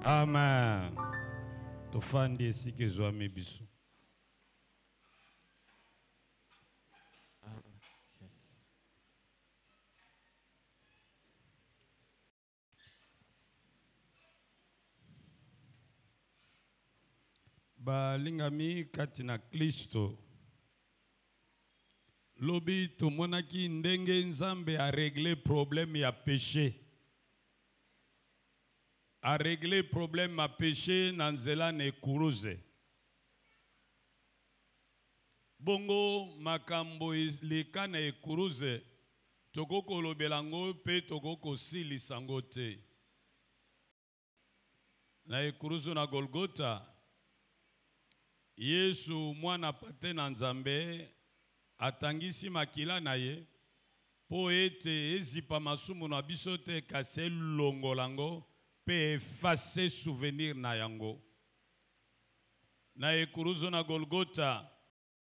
Amen. Tofandi ici que zo amebiso. Balingami katina Kristo. Lobi tumonaki ndenge nzambe a régler problème ya péché. A régler problème à péché na nzela ne kuruze. Bongo makambo leka na ekuruze tokoko lobelango pe tokoko silisango te. Na ekuruzo na Golgota Yesu mwana pate na nzambe atangisi makila na ye po ete ezipa masumu na biso te kase longolango pe effacer souvenir na yango. Na ekuruzo na Golgota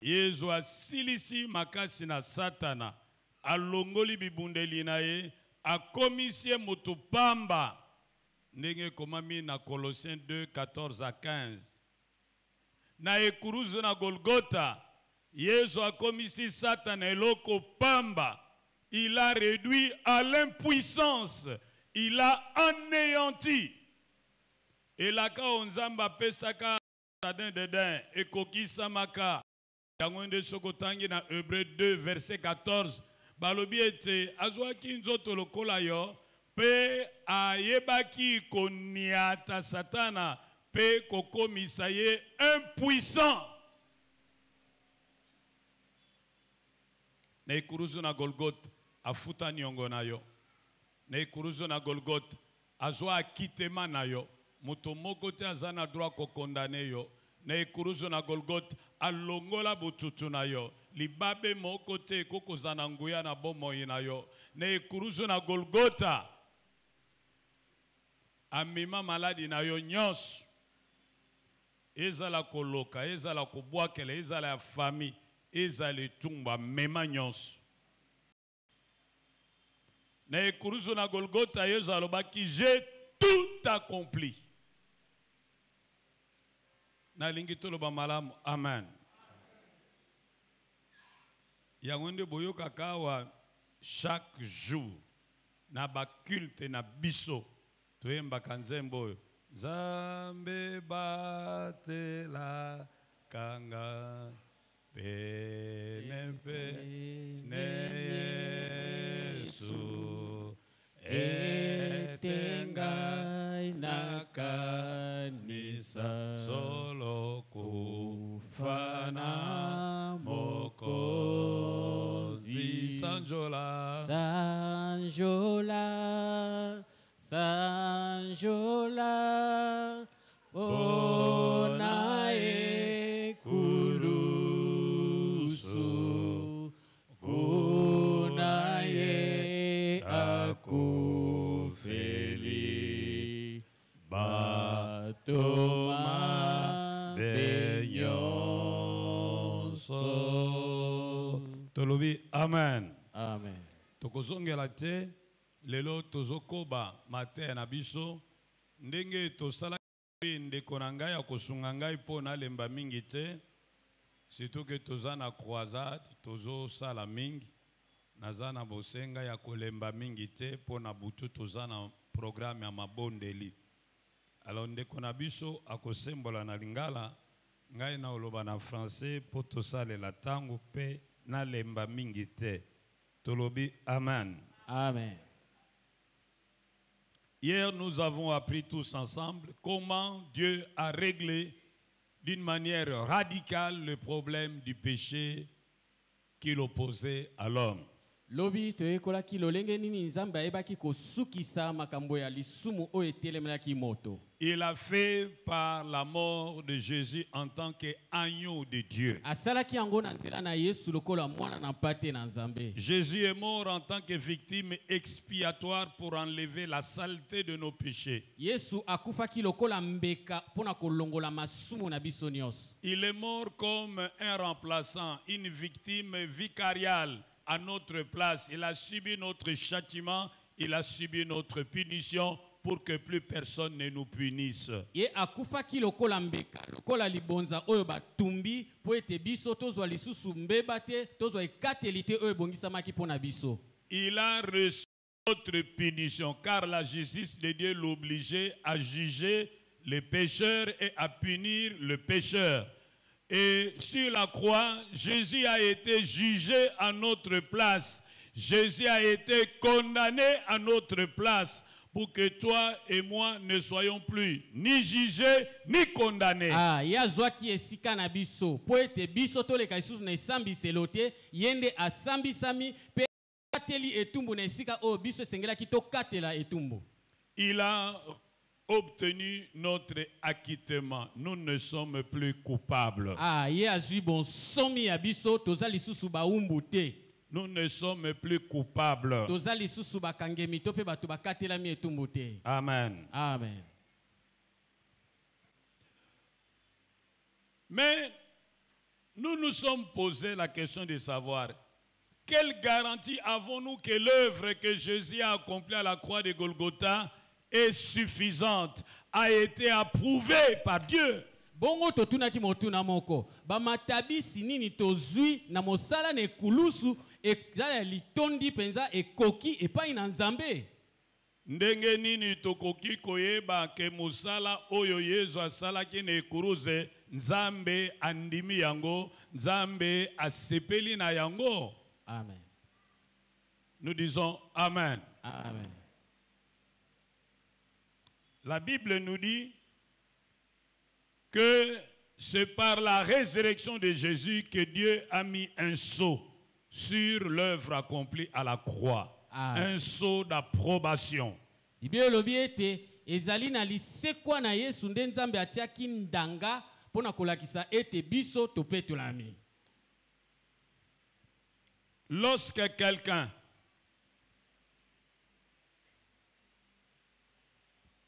Yesu asilisi makasi na Satana alongoli bibundeli na ye akomisi moto pamba ndenge komami na Colossiens 2:14-15. Na ekuruzo na Golgota Yesu akomisi Satana eloko pamba, il a réduit à l'impuissance, il a anéanti. Et la ka onzamba pesaka sadin dedin ekokisa maka yangonde sokotangi na Hébreux 2 verset 14 balobi ete azwaki nzoto lokola yo pe ayebaki koniata Satana pe kokomisa ye impuissant. Na ekuruzo na Golgotha afuta niongo na yo. Na ekuruzo na Golgotha azwa akitema na yo. Moto moko te azana droit ko condamner yo. Na ekuruzo na Golgotha alongola bututu na yo. Libabe moko te koko zana nguya na bomoi na yo. Na ekuruzo na Golgotha amima maladi na yo nyos. Ezala koloka, ezala kubwakele, ezala ya famille. Ezale tumba mema nyonso. Na ekuruzo na Golgotha Yesu alobaki j'ai tout accompli. Na lingi toloba malamu amen. Yangonde boyoka kawa chaque jour na ba culte na biso toyemba kanzembo Nzambe batela kanga Pene Yesu etengai na kanisa solo kufana mokozi Sanjola Sanjola Sanjola Onae Kulu Kunaye akufeli batoma benyonso. Tolobi amen. Amen. Tokozongela te lelo tozokoba mate na biso ndenge tosala ndeko na ngai akosunga ngai po na lemba mingi te. Surtout que tozana croisade, tozo sala mingi, nazana bosenga ya kolemba mingi te po na butu tozana programme ya mabondeli. Alors ndeko na biso akosembola na lingala, ngai na oloba na français po tosale la tango pe na lemba mingi te. Tolobi amen. Amen. Hier nous avons appris tous ensemble comment Dieu a réglé d'une manière radicale le problème du péché qu'il opposait à l'homme. Lobi toyekola ki lolenge nini nzambe ayebaki kosukisa makambo ya lisumu o etelemelaki moto. Il a fait par la mort de Jésus en tant qu'agneau de Dieu. Asalaki yango na nzela na Yesu lokola mwana na pate na Nzambe. Jésus est mort en tant que victime expiatoire pour enlever la saleté de nos péchés. Yesu akufaki lokola mbeka pona kolongola masumu na biso nyos. Il est mort comme un remplaçant, une victime vicariale à notre place. Il a subi notre châtiment, il a subi notre punition pour que plus personne ne nous punisse. Ye akufaki lokola mbeka, lokola libonza oyo batumbi po ete biso tozwa lisusu mbeba te, tozwa ekateli te oyo ebongisamaki mpona biso. Il a reçu notre punition, car la justice de Dieu l'obligeait à juger les pécheurs et à punir le pécheur. Et sur la croix, Jésus a été jugé à notre place. Jésus a été condamné à notre place pour que toi et moi ne soyons plus ni jugés ni condamnés. Ah, yazwaki esika na biso, po ete biso toleka lisusu na esambiselo te, yende asambisami pe kateli etumbu na esika oyo biso esengelaki tokatela etumbu. Il a obtenu notre acquittement. Nous ne sommes plus coupables. Ah, ye azwi bonsomi ya biso, toza lisusu baumbu te. Nous ne sommes plus coupables. Toza lisusu bakangemi to pe bato bakatelami etumbu te. Amen. Amen. Mais nous nous sommes posé la question de savoir quelle garantie avons-nous que l'œuvre que Jésus a accomplie à la croix de Golgotha est suffisante, a été approuvée par Dieu. Bongo totunaki motuna moko ba matabisi nini tozwi na mosala na ekulusu ezala litondi penza ekoki epai na Nzambe. Ndenge nini tokoki koyeba ke mosala oyo Yesu asalaki na ekuluze Nzambe andimi yango, Nzambe asepeli na yango. Amen. Nous disons Amen. Amen. La Bible nous dit que c'est par la résurrection de Jésus que Dieu a mis un sceau sur l'œuvre accomplie à la croix. Un sceau d'approbation. Bible lobi ete ezali na lisekwa na Yesu nde Nzambe atiaki ndanga pona kolakisa ete biso topetolami. Lorsque quelqu'un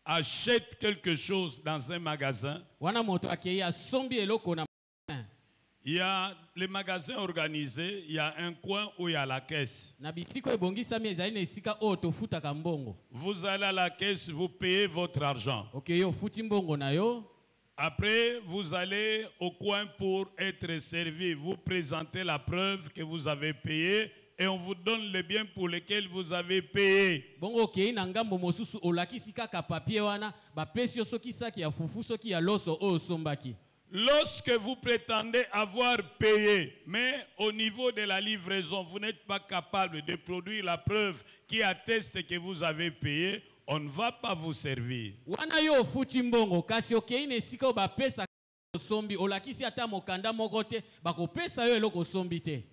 achète quelque chose dans un magasin, il y a les magasins organisés, il y a un coin où il y a la caisse. Vous allez à la caisse, vous payez votre argent. Après, vous allez au coin pour être servi. Vous présentez la preuve que vous avez payé et on vous donne les biens pour lesquels vous avez payé. Lorsque vous prétendez avoir payé, mais au niveau de la livraison, vous n'êtes pas capable de produire la preuve qui atteste que vous avez payé, on ne va pas vous servir.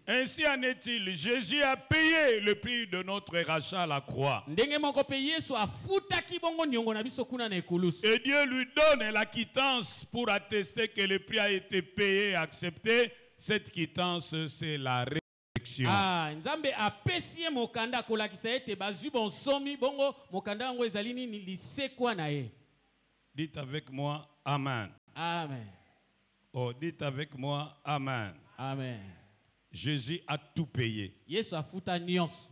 Ainsi en est-il, Jésus a payé le prix de notre rachat à la croix. Et Dieu lui donne la quittance pour attester que le prix a été payé et accepté. Cette quittance, c'est la résurrection. Nzambe apesie mokanda kolakisa ete bazwi bonsomi bongo mokanda ngo ezali nini lisekwa na ye. Dites avec moi amen. Amen. Oh, dites avec moi amen. Amen. Jésus a tout payé. Yesu afuta nyonso.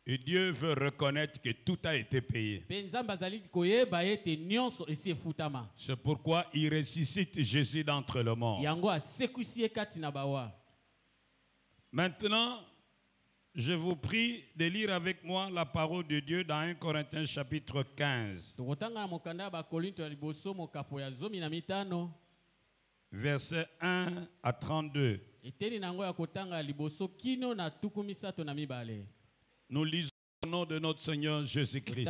Et Dieu veut reconnaître que tout a été payé. C'est pourquoi il ressuscite Jésus d'entre les morts. Maintenant, je vous prie de lire avec moi la parole de Dieu dans 1 Corinthiens chapitre 15. Versets 1 à 32. Nous lisons au nom de notre Seigneur Jésus-Christ.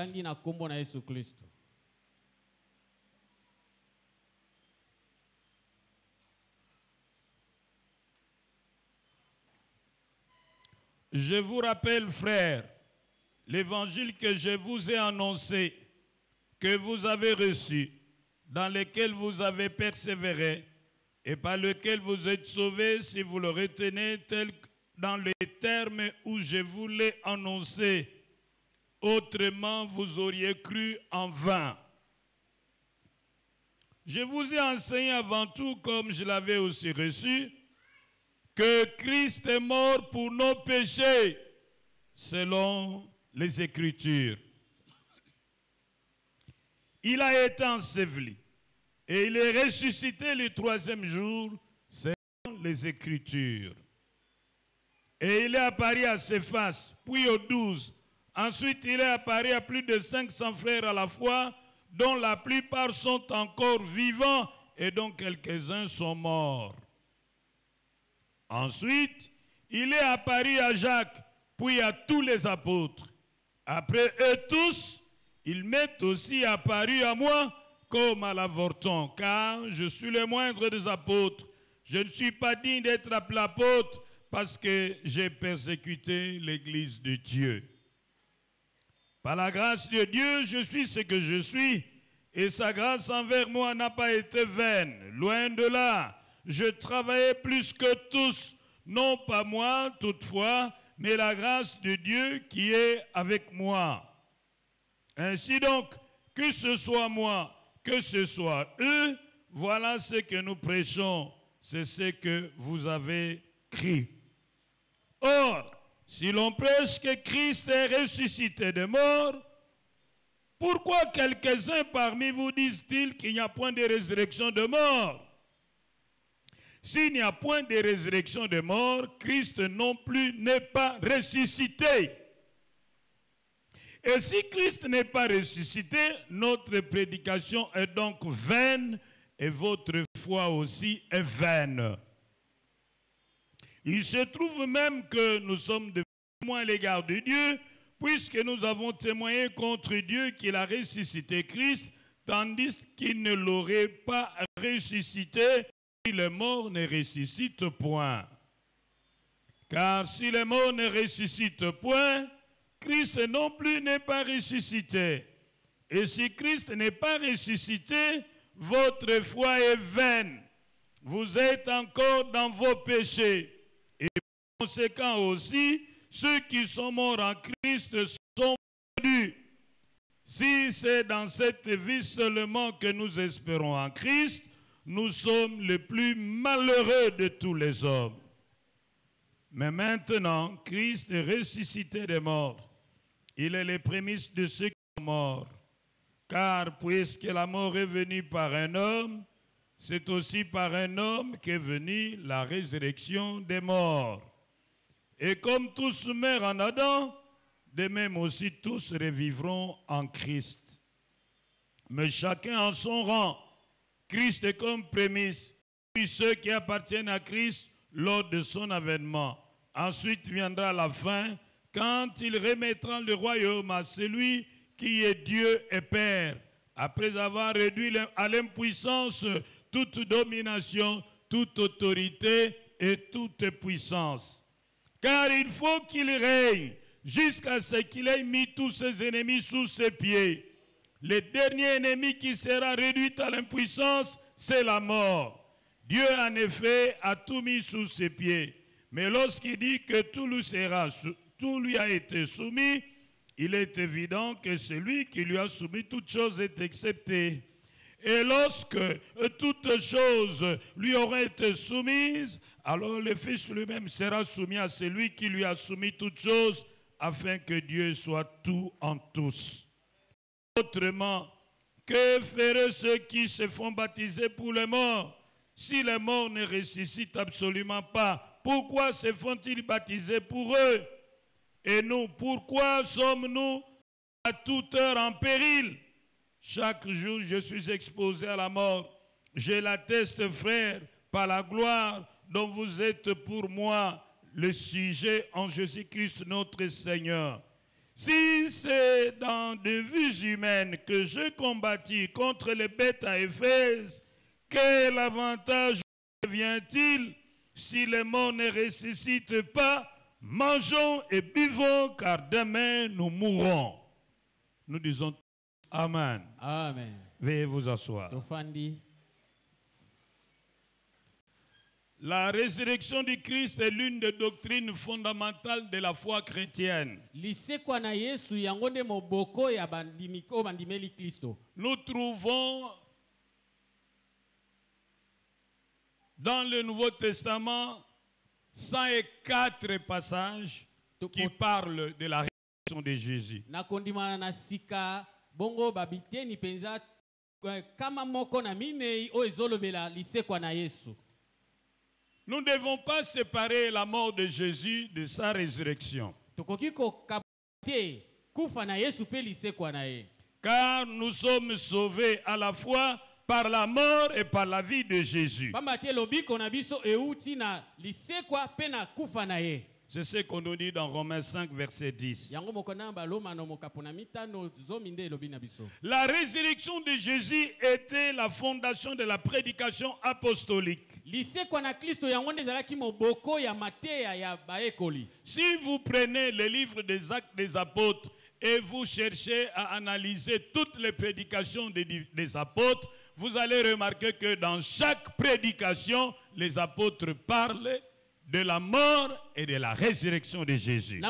Je vous rappelle, frères, l'évangile que je vous ai annoncé, que vous avez reçu, dans lequel vous avez persévéré, et par lequel vous êtes sauvés si vous le retenez tel dans les termes où je vous l'ai annoncé. Autrement, vous auriez cru en vain. Je vous ai enseigné avant tout, comme je l'avais aussi reçu, que Christ est mort pour nos péchés, selon les Écritures. Il a été enseveli et il est ressuscité le troisième jour, selon les Écritures. Et il est apparu à Céphas, puis aux 12. Ensuite, il est apparu à plus de 500 frères à la fois, dont la plupart sont encore vivants et dont quelques-uns sont morts. Ensuite, il est apparu à Jacques, puis à tous les apôtres. Après eux tous, il m'est aussi apparu à moi comme à l'avorton, car je suis le moindre des apôtres. Je ne suis pas digne d'être appelé apôtre parce que j'ai persécuté l'Église de Dieu. Par la grâce de Dieu, je suis ce que je suis, et sa grâce envers moi n'a pas été vaine. Loin de là, je travaillais plus que tous, non pas moi toutefois, mais la grâce de Dieu qui est avec moi. Ainsi donc, que ce soit moi, que ce soit eux, voilà ce que nous prêchons, c'est ce que vous avez cru. Or, si l'on prêche que Christ est ressuscité des morts, pourquoi quelques-uns parmi vous disent-ils qu'il n'y a point de résurrection de mort? S'il n'y a point de résurrection de mort, Christ non plus n'est pas ressuscité. Et si Christ n'est pas ressuscité, notre prédication est donc vaine et votre foi aussi est vaine. Il se trouve même que nous sommes des témoins à l'égard de Dieu, puisque nous avons témoigné contre Dieu qu'il a ressuscité Christ, tandis qu'il ne l'aurait pas ressuscité si les morts ne ressuscitent point. Car si les morts ne ressuscitent point, Christ non plus n'est pas ressuscité. Et si Christ n'est pas ressuscité, votre foi est vaine. Vous êtes encore dans vos péchés. Et par conséquent aussi, ceux qui sont morts en Christ sont perdus. Si c'est dans cette vie seulement que nous espérons en Christ, nous sommes les plus malheureux de tous les hommes. Mais maintenant, Christ est ressuscité des morts. Il est les prémices de ceux qui sont morts. Car puisque la mort est venue par un homme, c'est aussi par un homme qu'est venue la résurrection des morts. Et comme tous meurent en Adam, de même aussi tous revivront en Christ. Mais chacun en son rang. Christ est comme prémisse, puis ceux qui appartiennent à Christ lors de son avènement. Ensuite viendra la fin, quand il remettra le royaume à celui qui est Dieu et Père, après avoir réduit à l'impuissance toute domination, toute autorité et toute puissance. Car il faut qu'il règne jusqu'à ce qu'il ait mis tous ses ennemis sous ses pieds. Le dernier ennemi qui sera réduit à l'impuissance, c'est la mort. Dieu, en effet, a tout mis sous ses pieds. Mais lorsqu'il dit que tout lui a été soumis, il est évident que celui qui lui a soumis toutes choses est excepté. Et lorsque toutes choses lui auront été soumises, alors le Fils lui-même sera soumis à celui qui lui a soumis toutes choses, afin que Dieu soit tout en tous. Autrement, que feraient ceux qui se font baptiser pour les morts? Si les morts ne ressuscitent absolument pas, pourquoi se font-ils baptiser pour eux? Et nous, pourquoi sommes-nous à toute heure en péril? Chaque jour, je suis exposé à la mort. Je l'atteste, frère, par la gloire dont vous êtes pour moi le sujet en Jésus-Christ notre Seigneur. Si c'est dans des vues humaines que je combattis contre les bêtes à Éphèse, quel avantage vient-il si les morts ne ressuscitent pas? Mangeons et buvons, car demain nous mourrons. Nous disons Amen. Amen. Veuillez vous asseoir. Tofandi. La résurrection du Christ est l'une des doctrines fondamentales de la foi chrétienne. Nous trouvons dans le Nouveau Testament 104 passages qui parlent de la résurrection de Jésus. Na kondimana na sika bongo babiteni penza kama moko na minei o ezolobela lisekwa na Yesu. Nous ne devons pas séparer la mort de Jésus de sa résurrection. Tokoki ko kapte kufa na Yesu pe lisekwa na ye. Car nous sommes sauvés à la fois par la mort et par la vie de Jésus. Pamba te lobiko na biso euti na lisekwa pe na kufa na ye. C'est ce qu'on nous dit dans Romains 5, verset 10. La résurrection de Jésus était la fondation de la prédication apostolique. Si vous prenez le livre des Actes des Apôtres et vous cherchez à analyser toutes les prédications des apôtres, vous allez remarquer que dans chaque prédication, les apôtres parlent de la mort et de la résurrection de Jésus.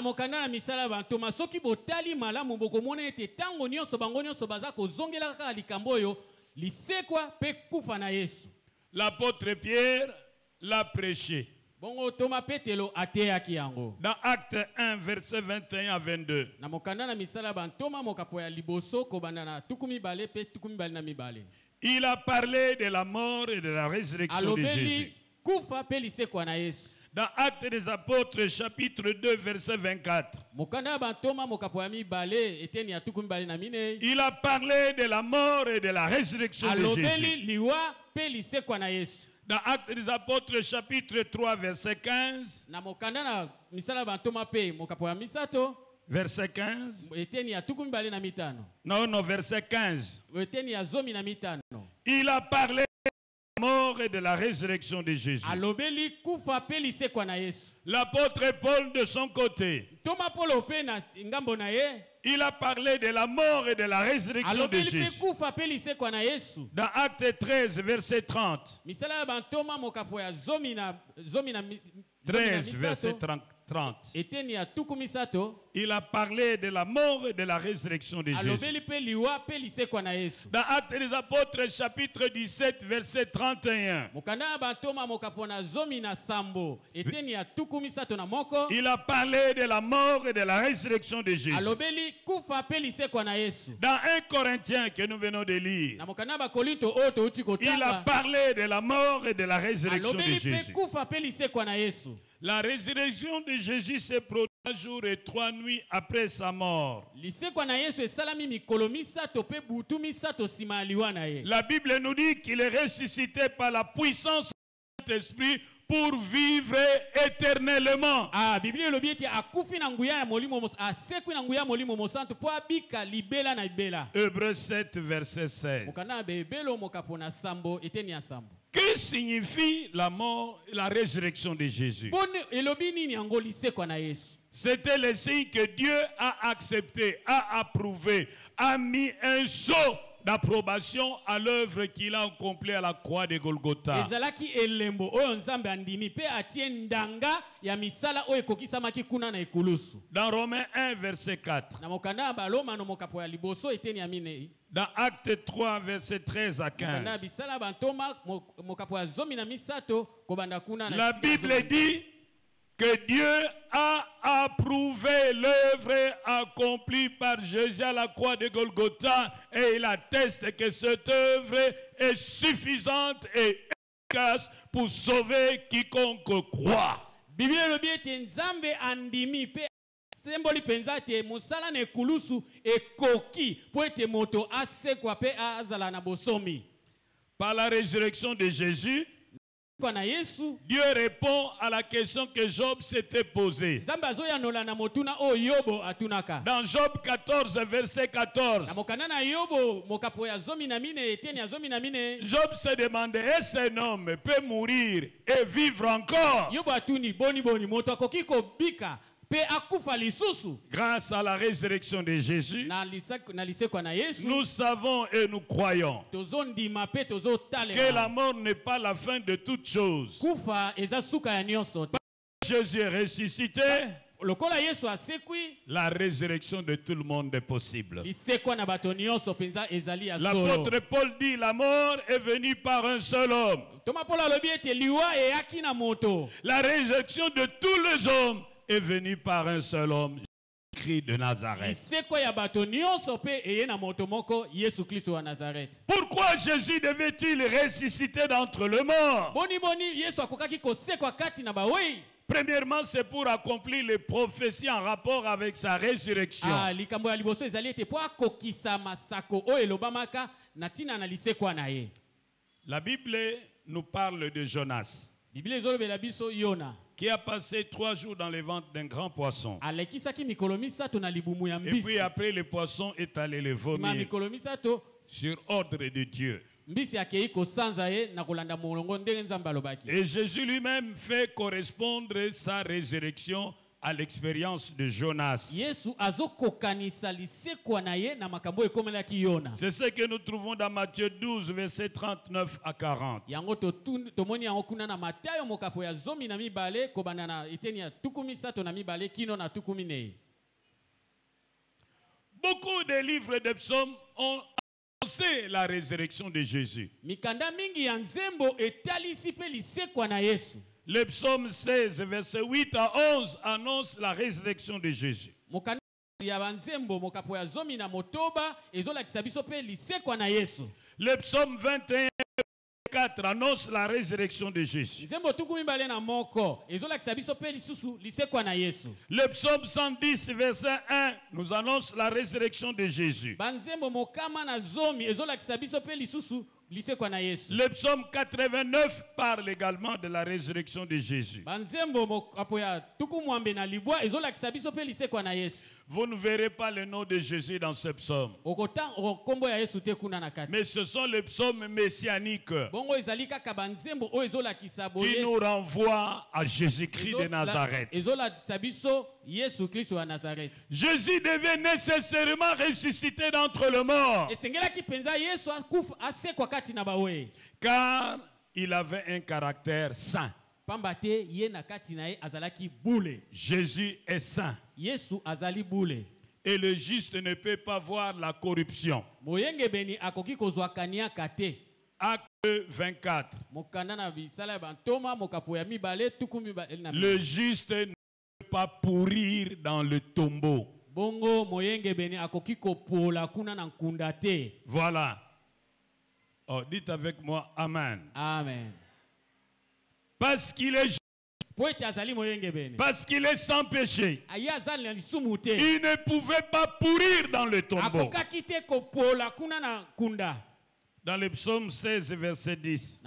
L'apôtre Pierre l'a prêché. Dans Acte 1, verset 21 à 22. Il a parlé de la mort et de la résurrection de Jésus. Dans Actes des Apôtres, chapitre 2, verset 24. Il a parlé de la mort et de la résurrection de Jésus. Dans Actes des Apôtres, chapitre 3, verset 15. Verset 15. Non, verset 15. Il a parlé mort et de la résurrection de Jésus. L'apôtre Paul de son côté, il a parlé de la mort et de la résurrection de Jésus. Dans Acte 13, verset 30. 13, verset 30. Il a parlé de la mort et de la résurrection de Jésus. Dans Actes des Apôtres, chapitre 17, verset 31. Il a parlé de la mort et de la résurrection de Jésus. Dans 1 Corinthiens que nous venons de lire, il a parlé de la mort et de la résurrection de Jésus. La résurrection de Jésus s'est produite 3 jours et 3 nuits après sa mort. La Bible nous dit qu'il est ressuscité par la puissance de l'Esprit pour vivre éternellement. Hébreux 7, verset 16. Que signifie la mort et la résurrection de Jésus? C'était le signe que Dieu a accepté, a approuvé, a mis un sceau d'approbation à l'œuvre qu'il a accomplie à la croix de Golgotha. Dans Romains 1, verset 4. Dans Acte 3, verset 13 à 15. La Bible dit que Dieu a approuvé l'œuvre accomplie par Jésus à la croix de Golgotha et il atteste que cette œuvre est suffisante et efficace pour sauver quiconque croit. Par la résurrection de Jésus, Dieu répond à la question que Job s'était posée. Dans Job 14, verset 14, Job se demandait, est-ce un homme peut mourir et vivre encore? Grâce à la résurrection de Jésus, nous savons et nous croyons que la mort n'est pas la fin de toutes choses. Jésus est ressuscité. lokola Yesu asekwi, la résurrection de tout le monde est possible. lisekwa na bato nyonso penza ezali ya solo. L'apôtre Paul dit la mort est venue par un seul homme. Toma Paul alobi ete liwa eyaki na moto. La résurrection de tous les hommes est venue par un seul homme, Jésus-Christ de Nazareth. Lisekwa ya bato nyonso pe eye na moto moko Yesu Kristo wa Nazareth. Pourquoi Jésus devait-il ressusciter d'entre les morts? Boni Yesu akokaki kosekwa kati na bawei. Premièrement, c'est pour accomplir les prophéties en rapport avec sa résurrection. Likambo ya liboso ezali ete po akokisa masako oyo elobamaka na tina na lisekwa na ye. La Bible nous parle de Jonas, Biblia ezolobela biso Yona. qui a passé 3 jours dans le ventre d'un grand poisson. Alekisaki mikolo misato na libumu ya Et mbisi. puis après, le poisson est allé le Sima vomir mikolo misato sur ordre de Dieu. mbisi akei kosanza ye na kolanda molongo ndenge nzambe alobaki. Et Jésus lui-même fait correspondre sa résurrection à l'expérience de Jonas. Yesu azokokanisa lisekwa na ye na makambo ekomelaki Yona. C'est ce que nous trouvons dans Matthieu 12, versets 39 à 40. Yango tomoni yango kuna na Matayo mokapo ya 12 kobanda na eteni ya 13 na mibale kino na 14. Beaucoup de livres de psaumes ont annoncé la résurrection de Jésus. Mikanda mingi ya nzembo etalisi pe lisekwa na Yesu. Le psaume 16, versets 8 à 11 annonce la résurrection de Jésus. Mokanda ya banzembo mokapo ya 10 ezolakisa biso pe lisekwa na Yesu. Le psaume 21, 4 annonce la résurrection de Jésus. Nzembo 12 na moko ezolakisa biso pe lisusu lisekwa na Yesu. Le psaume 110, verset 1 nous annonce la résurrection de Jésus. Banzembo mokama na zomi ezolakisa biso pe lisusu lisekwa na Yesu. Le psaume 89 parle également de la résurrection de Jésus. Banzembo mokapo ya tukumwambe na libwa ezolakisa biso pe lisekwa na Yesu. Vous ne verrez pas le nom de Jésus dans ce psaume. Okombo ya Yesu te kuna na kati. Mais ce sont les psaumes messianiques Bongo ezali kaka banzembo o ezolakisa boye. qui nous renvoient à Jésus-Christ de Nazareth. Ezolakisa biso Yesu Kristo wa Nazareth. Jésus devait nécessairement ressusciter d'entre les morts, Esengelaki penza Yesu akufa asekwa kati na bawe. car il avait un caractère saint. Pambate ye na kati na ye azalaki bule. Jésus est saint. Yesu azali bule. Et le juste ne peut pas voir la corruption. Moyenge beni akoki kozwa kania kate. Acte 24. Mokanda na bisala ya bantoma mokapo ya mibale tuku mibale na. Le juste ne peut pas pourrir dans le tombeau. Bongo moyenge beni akoki kopola kuna na nkunda te. Voilà. Oh, dites avec moi Amen. Amen. Parce qu'il est juste, parce qu'il est sans péché, il ne pouvait pas pourrir dans le tombeau. Dans le psaume 16, verset 10.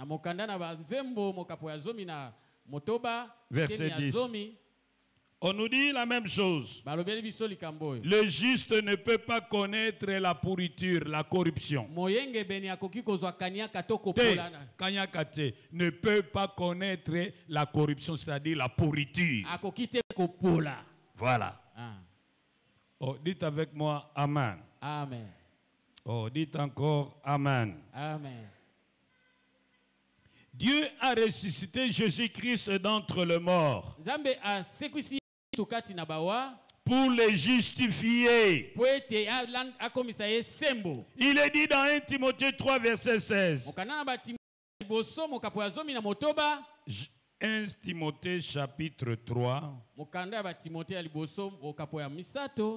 Verset 10. On nous dit la même chose. Le juste ne peut pas connaître la pourriture, la corruption. Kanyakate ne peut pas connaître la corruption, c'est-à-dire la pourriture. Voilà. Oh, dites avec moi Amen. Amen. Oh, dites encore Amen. Amen. Dieu a ressuscité Jésus-Christ d'entre les morts pour les justifier. Il est dit dans 1 Timothée 3, verset 16. 1 Timothée chapitre 3,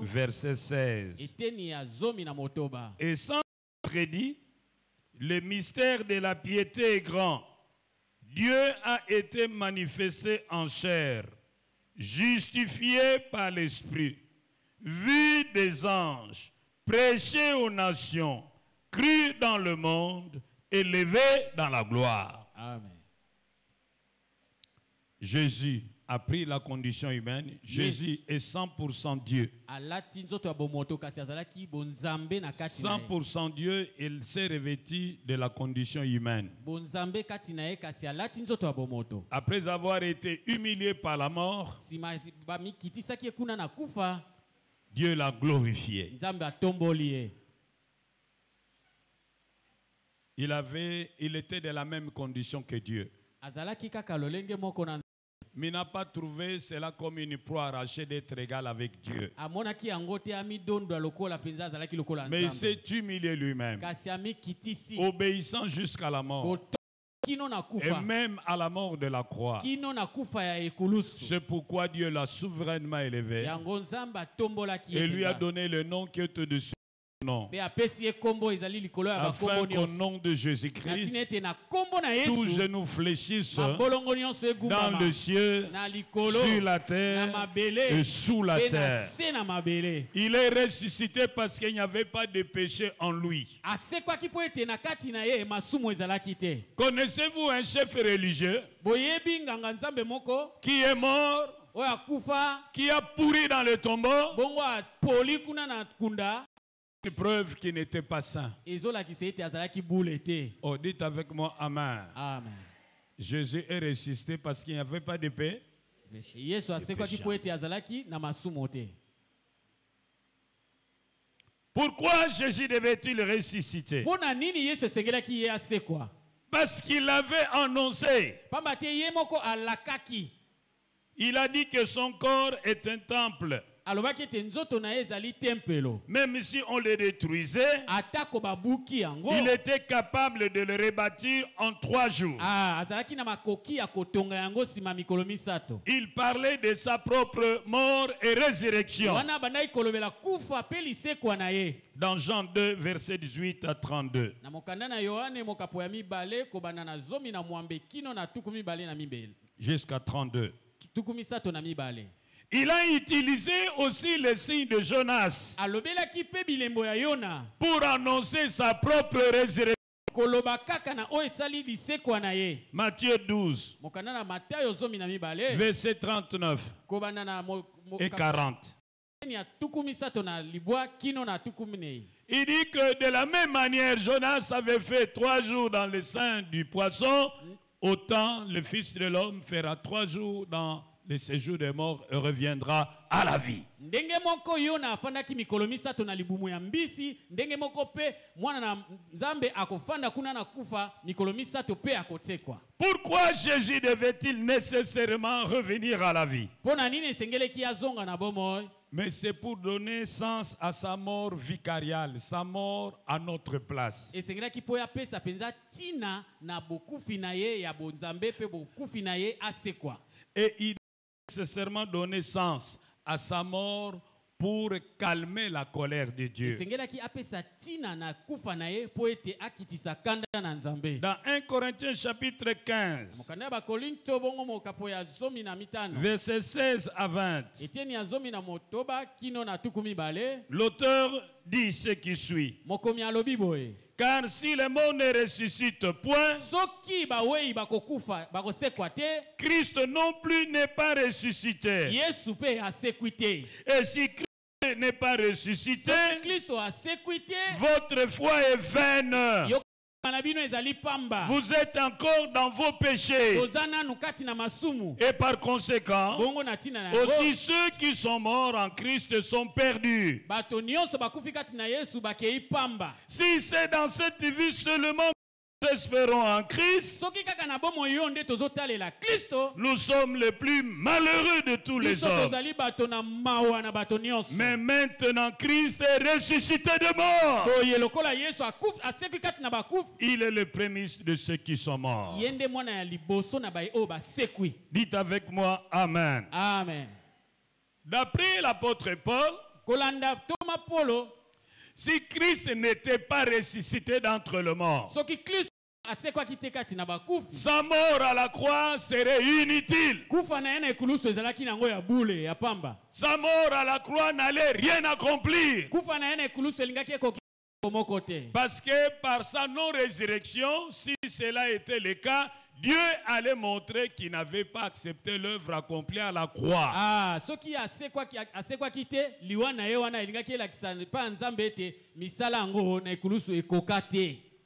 verset 16. Et sans crédit, le mystère de la piété est grand. Dieu a été manifesté en chair, justifié par l'Esprit, vu des anges, prêché aux nations, cru dans le monde, élevé dans la gloire. Amen. Jésus a pris la condition humaine. Jésus est 100% Dieu. 100% Dieu, il s'est revêtu de la condition humaine. Après avoir été humilié par la mort, Dieu l'a glorifié. Il était de la même condition que Dieu. Mais n'a pas trouvé cela comme une proie arrachée d'être égal avec Dieu. Mais il s'est humilié lui-même, obéissant jusqu'à la mort. Et même à la mort de la croix. C'est pourquoi Dieu l'a souverainement élevé et lui a donné le nom qui est au-dessus du nom. Afin qu'au nom de Jésus-Christ, tous genoux fléchissent dans le ciel, sur la terre et sous la terre. Il est ressuscité parce qu'il n'y avait pas de péché en lui. Connaissez-vous un chef religieux qui est mort, qui a pourri dans le tombeau? Preuve qu'il n'était pas saint. Oh, dites avec moi Amen. Amen. Jésus est ressuscité parce qu'il n'y avait pas de paix. Pourquoi Jésus devait-il ressusciter? Parce qu'il avait annoncé. Il a dit que son corps est un temple. Même si on le détruisait, il était capable de le rebâtir en 3 jours. Il parlait de sa propre mort et résurrection. Dans Jean 2, versets 18 à 32. Jusqu'à 32. Il a utilisé aussi le signe de Jonas pour annoncer sa propre résurrection. Matthieu 12, versets 39 et 40. Il dit que de la même manière, Jonas avait fait 3 jours dans le sein du poisson, autant le Fils de l'homme fera 3 jours dans le séjour des morts et reviendra à la vie. Pourquoi Jésus devait-il nécessairement revenir à la vie? Mais c'est pour donner sens à sa mort vicariale, sa mort à notre place. Et il a nécessairement donné sens à sa mort pour calmer la colère de Dieu. Dans 1 Corinthiens chapitre 15, versets 16 à 20, l'auteur dit ce qui suit. Car si le mort ne ressuscite point, Christ non plus n'est pas ressuscité. Et si Christ n'est pas ressuscité, votre foi est vaine. Vous êtes encore dans vos péchés. Et par conséquent, aussi ceux qui sont morts en Christ sont perdus. Si c'est dans cette vie seulement que nous espérons en Christ, nous sommes les plus malheureux de tous les hommes. Mais maintenant, Christ est ressuscité de mort. Il est le prémisse de ceux qui sont morts. Dites avec moi Amen. Amen. D'après l'apôtre Paul, si Christ n'était pas ressuscité d'entre les morts, sa mort à la croix serait inutile. Sa mort à la croix n'allait rien accomplir. Parce que par sa non-résurrection, si cela était le cas, Dieu allait montrer qu'il n'avait pas accepté l'œuvre accomplie à la croix.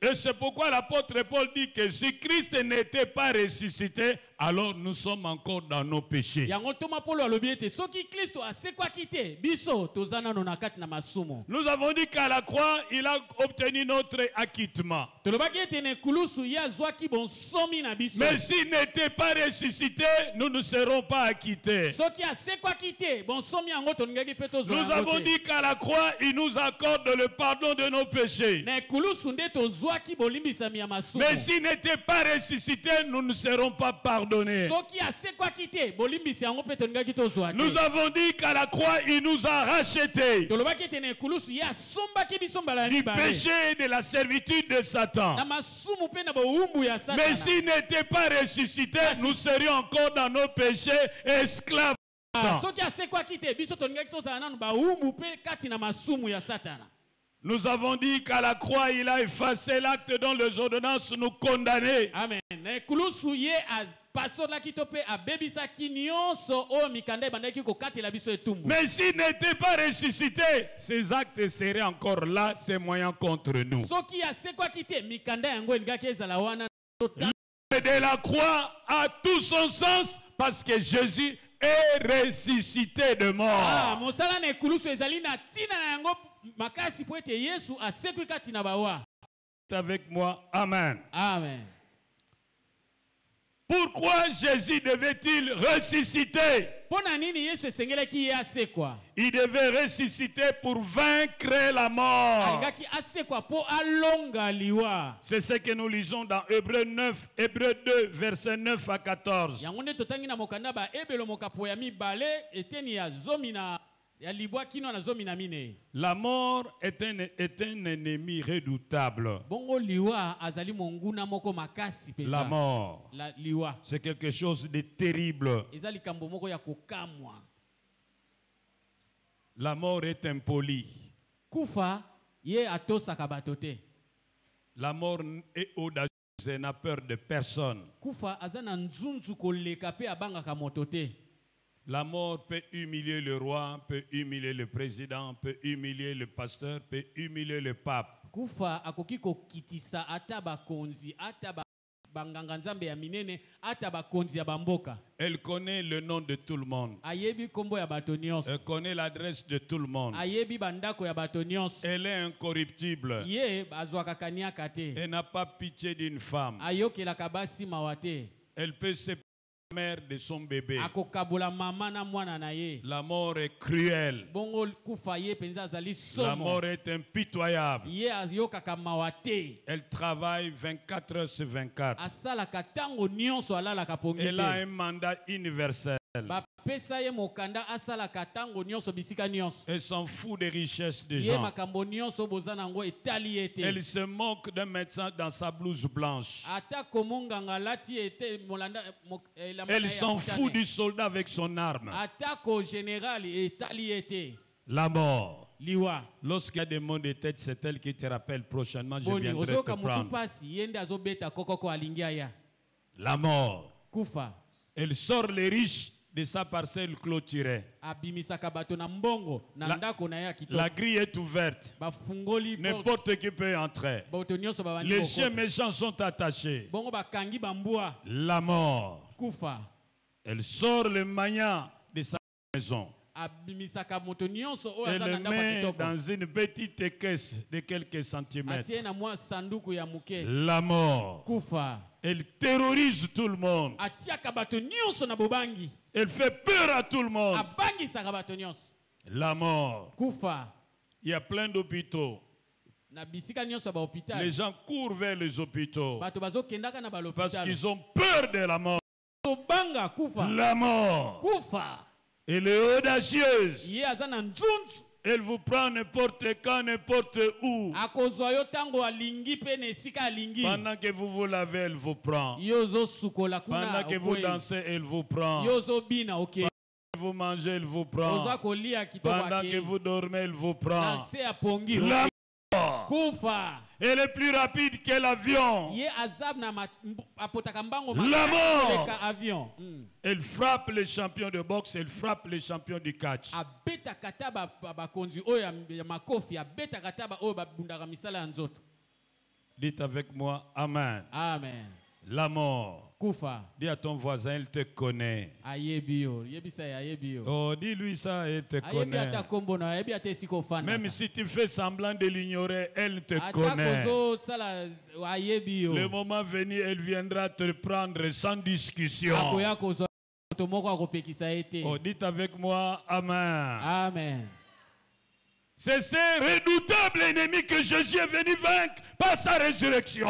Et c'est pourquoi l'apôtre Paul dit que si Christ n'était pas ressuscité, alors nous sommes encore dans nos péchés. Nous avons dit qu'à la croix, il a obtenu notre acquittement. Mais s'il n'était pas ressuscité, nous ne serons pas acquittés. Nous avons dit qu'à la croix, il nous accorde le pardon de nos péchés. Mais s'il n'était pas ressuscité, nous ne serons pas pardonnés. Nous avons dit qu'à la croix, il nous a rachetés du péché et de la servitude de Satan. Mais s'il n'était pas ressuscité, nous serions encore dans nos péchés esclaves. Nous avons dit qu'à la croix, il a effacé l'acte dont les ordonnances nous condamnaient. Amen. Mais s'il n'était pas ressuscité, ces actes seraient encore là, témoignant contre nous. De la croix a tout son sens parce que Jésus est ressuscité de mort. Avec moi, amen. Amen. Pourquoi Jésus devait-il ressusciter? Il devait ressusciter pour vaincre la mort. C'est ce que nous lisons dans Hébreux 9, Hébreux 2, versets 9 à 14. La mort est un ennemi redoutable. La mort, c'est quelque chose de terrible. La mort est impolie. La mort est audacieuse et n'a peur de personne. La mort peut humilier le roi, peut humilier le président, peut humilier le pasteur, peut humilier le pape. Elle connaît le nom de tout le monde. Elle connaît l'adresse de tout le monde. Elle est incorruptible. Elle n'a pas pitié d'une femme. Elle peut séparer la mère de son bébé. La mort est cruelle. La mort est impitoyable. Elle travaille 24 heures sur 24. Elle a un mandat universel. Elle s'en fout des richesses des gens. Elle se moque d'un médecin dans sa blouse blanche. Elle s'en fout du soldat avec son arme. La mort. Lorsqu'il y a des maux de tête, c'est elle qui te rappelle prochainement. Je viendrai te prendre. La mort. Elle sort les riches de sa parcelle clôturée. La grille est ouverte. N'importe qui peut entrer. Les chiens méchants sont attachés. La mort. Elle sort le maillat de sa maison. Elle le met dans une petite caisse de quelques centimètres. La mort. Elle terrorise tout le monde. Elle fait peur à tout le monde. La mort. Il y a plein d'hôpitaux. Les gens courent vers les hôpitaux parce qu'ils ont peur de la mort. La mort. Elle est audacieuse. Elle vous prend n'importe quand, n'importe où. Pendant que vous vous lavez, elle vous prend. Pendant que vous dansez, elle vous prend. Pendant que vous mangez, elle vous prend. Pendant que vous dormez, elle vous prend. La mort. Elle est plus rapide que l'avion. La mort. Elle frappe les champions de boxe, elle frappe les champions du catch. Dites avec moi, amen. Amen. La mort. Kufa. Dis à ton voisin, il te connaît. Ayebio. Yebisa ayebio. Oh, dis-lui ça, il te connaît. Ayebia kombono, ayebia te sikofana. Même si tu fais semblant de l'ignorer, elle te connaît. Le moment venu, elle viendra te prendre sans discussion. Oh, dites avec moi, Amen. Amen. C'est ce redoutable ennemi que Jésus est venu vaincre par sa résurrection.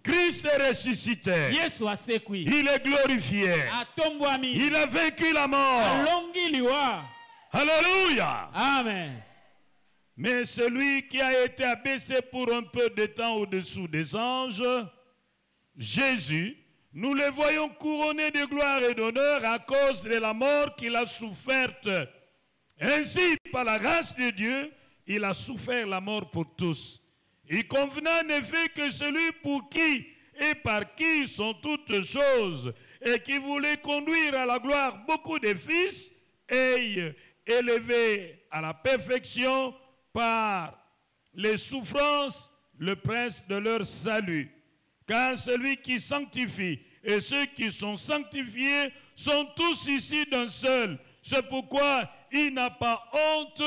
Christ est ressuscité. Il est glorifié. Il a vaincu la mort. Alléluia. Amen. Mais celui qui a été abaissé pour un peu de temps au-dessous des anges, Jésus, nous le voyons couronné de gloire et d'honneur à cause de la mort qu'il a soufferte. Ainsi, par la grâce de Dieu, il a souffert la mort pour tous. Il convenait en effet que celui pour qui et par qui sont toutes choses et qui voulait conduire à la gloire beaucoup de fils ait élevé à la perfection par les souffrances le prince de leur salut. Car celui qui sanctifie et ceux qui sont sanctifiés sont tous ici d'un seul. C'est pourquoi il n'a pas honte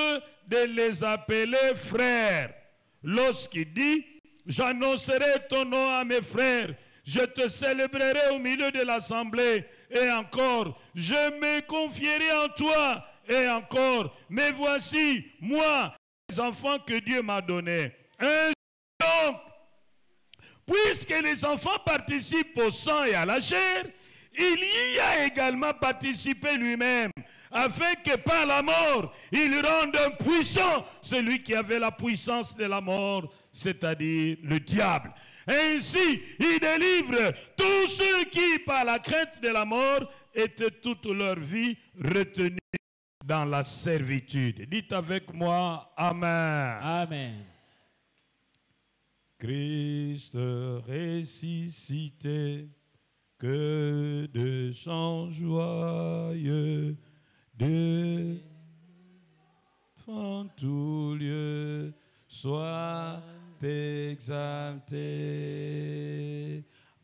de les appeler frères. Lorsqu'il dit, j'annoncerai ton nom à mes frères, je te célébrerai au milieu de l'assemblée, et encore, je me confierai en toi, et encore, mais voici, moi, les enfants que Dieu m'a donnés. Donc, puisque les enfants participent au sang et à la chair, il y a également participé lui-même, afin que par la mort, il rende puissant celui qui avait la puissance de la mort, c'est-à-dire le diable. Ainsi, il délivre tous ceux qui, par la crainte de la mort, étaient toute leur vie retenus dans la servitude. Dites avec moi, Amen. Amen. Christ ressuscité, que de chants joyeux, en tout lieu, soit exalté.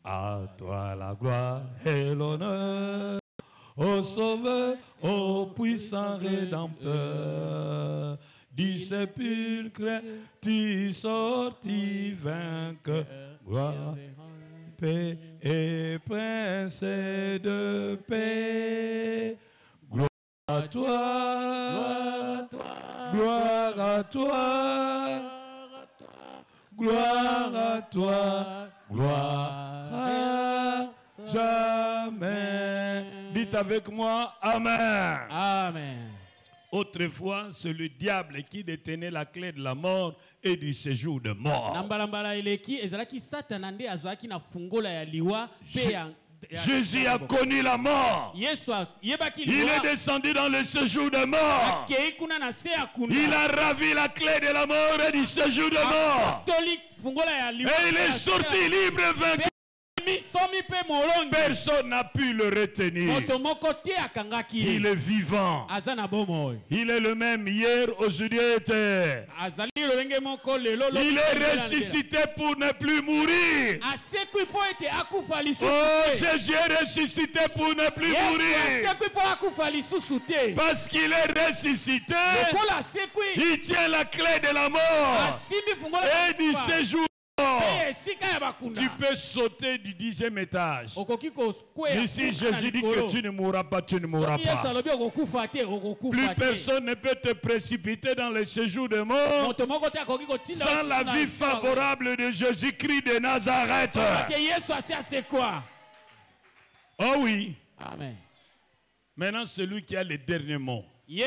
À toi la gloire et l'honneur, ô Sauveur, ô puissant Rédempteur. Du sépulcre, tu sortis vainqueur, gloire, paix et prince de paix. Gloire à toi, gloire à toi, gloire à toi, gloire à jamais. Dites avec moi, Amen. Amen. Autrefois, c'est le diable qui détenait la clé de la mort et du séjour de mort. Jésus a connu la mort. Il est descendu dans le séjour de mort. Il a ravi la clé de la mort et du séjour de mort. Et il est sorti libre vainqueur. Personne n'a pu le retenir. Il est vivant. Il est le même hier, aujourd'hui et éternel. Il est ressuscité pour ne plus mourir. Oh, Jésus est ressuscité pour ne plus mourir. Parce qu'il est ressuscité, il tient la clé de la mort et du séjour. Tu peux sauter du 10e étage. Ici, Jésus dit que tu ne mourras pas, tu ne mourras pas. Plus personne ne peut te précipiter dans le séjour de mort sans la vie favorable de Jésus-Christ de Nazareth. Oh oui. Amen. Maintenant, celui qui a les derniers mots. Si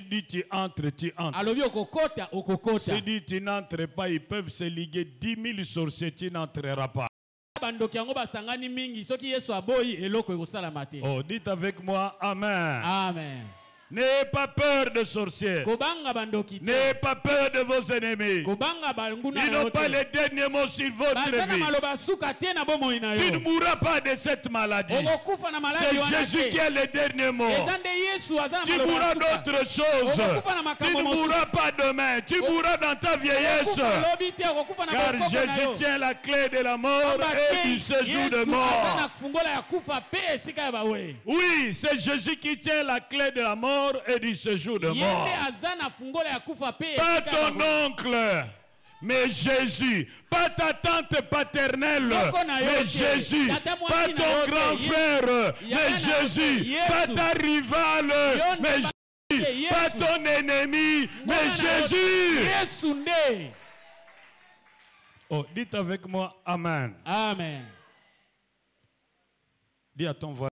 dit tu entres, tu entres. Si dit tu n'entres pas, ils peuvent se liguer 10 000 sorciers, tu n'entreras pas. Oh, dites avec moi, Amen. Amen. N'ayez pas peur de sorcières. N'ayez pas peur de vos ennemis. Ils n'ont pas les derniers mots sur votre vie. Tu ne mourras pas de cette maladie. C'est Jésus qui a les derniers mots. Tu mourras d'autre chose. Tu ne mourras pas demain. Tu mourras dans ta vieillesse. Car Jésus tient la clé de la mort et du séjour de mort. Oui, c'est Jésus qui tient la clé de la mort et du séjour de mort. Pas ton oncle, mais Jésus. Pas ta tante paternelle, mais Jésus. Pas ton grand frère, mais Jésus. Pas ta rivale, mais Jésus. Pas ton ennemi, mais Jésus. Oh, dites avec moi Amen. Amen. Dis à ton voisin.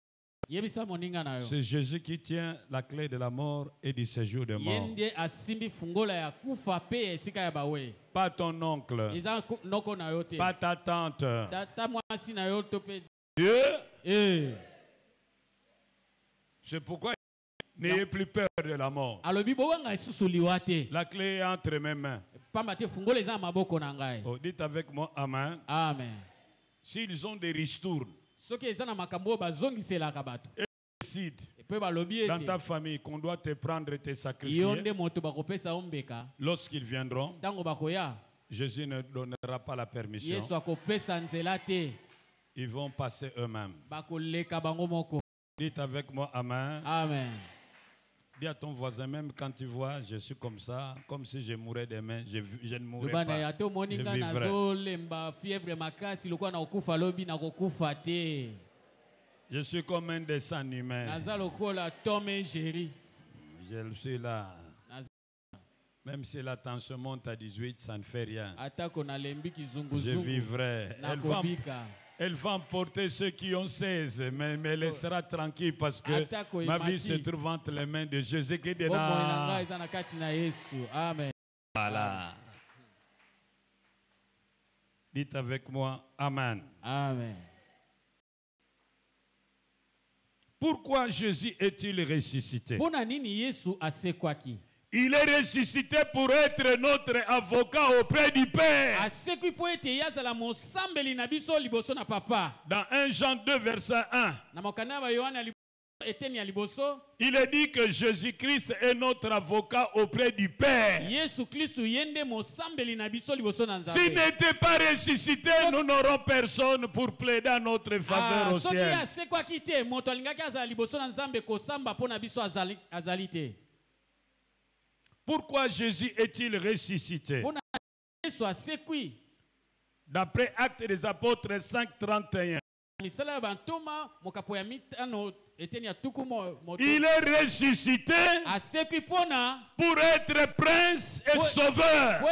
C'est Jésus qui tient la clé de la mort et du séjour de mort. Pas ton oncle. Pas ta tante. Dieu. C'est pourquoi n'ayez plus peur de la mort. La clé est entre mes mains. Oh, dites avec moi Amen. Amen. S'ils ont des ristournes, et décide dans ta famille qu'on doit te prendre et te sacrifier, lorsqu'ils viendront, Jésus ne donnera pas la permission. Ils vont passer eux-mêmes. Dites avec moi Amen. Amen. Dis à ton voisin, même quand tu vois, je suis comme ça, comme si je mourais demain, je ne mourrais pas. Je suis comme un dessin humain. Je suis là. Même si la tension monte à 18, ça ne fait rien. Je vivrai. Elle va emporter ceux qui ont 16, mais me laissera tranquille parce que ma vie se trouve entre les mains de Jésus qui est là. Amen. Voilà. Dites avec moi Amen. Amen. Pourquoi Jésus est-il ressuscité? Il est ressuscité pour être notre avocat auprès du Père. Dans 1 Jean 2, verset 1, il est dit que Jésus-Christ est notre avocat auprès du Père. S'il n'était pas ressuscité, nous n'aurons personne pour plaider en notre faveur au ciel. Pourquoi Jésus est-il ressuscité? D'après Actes des Apôtres 5, 31. Il est ressuscité pour être prince et sauveur.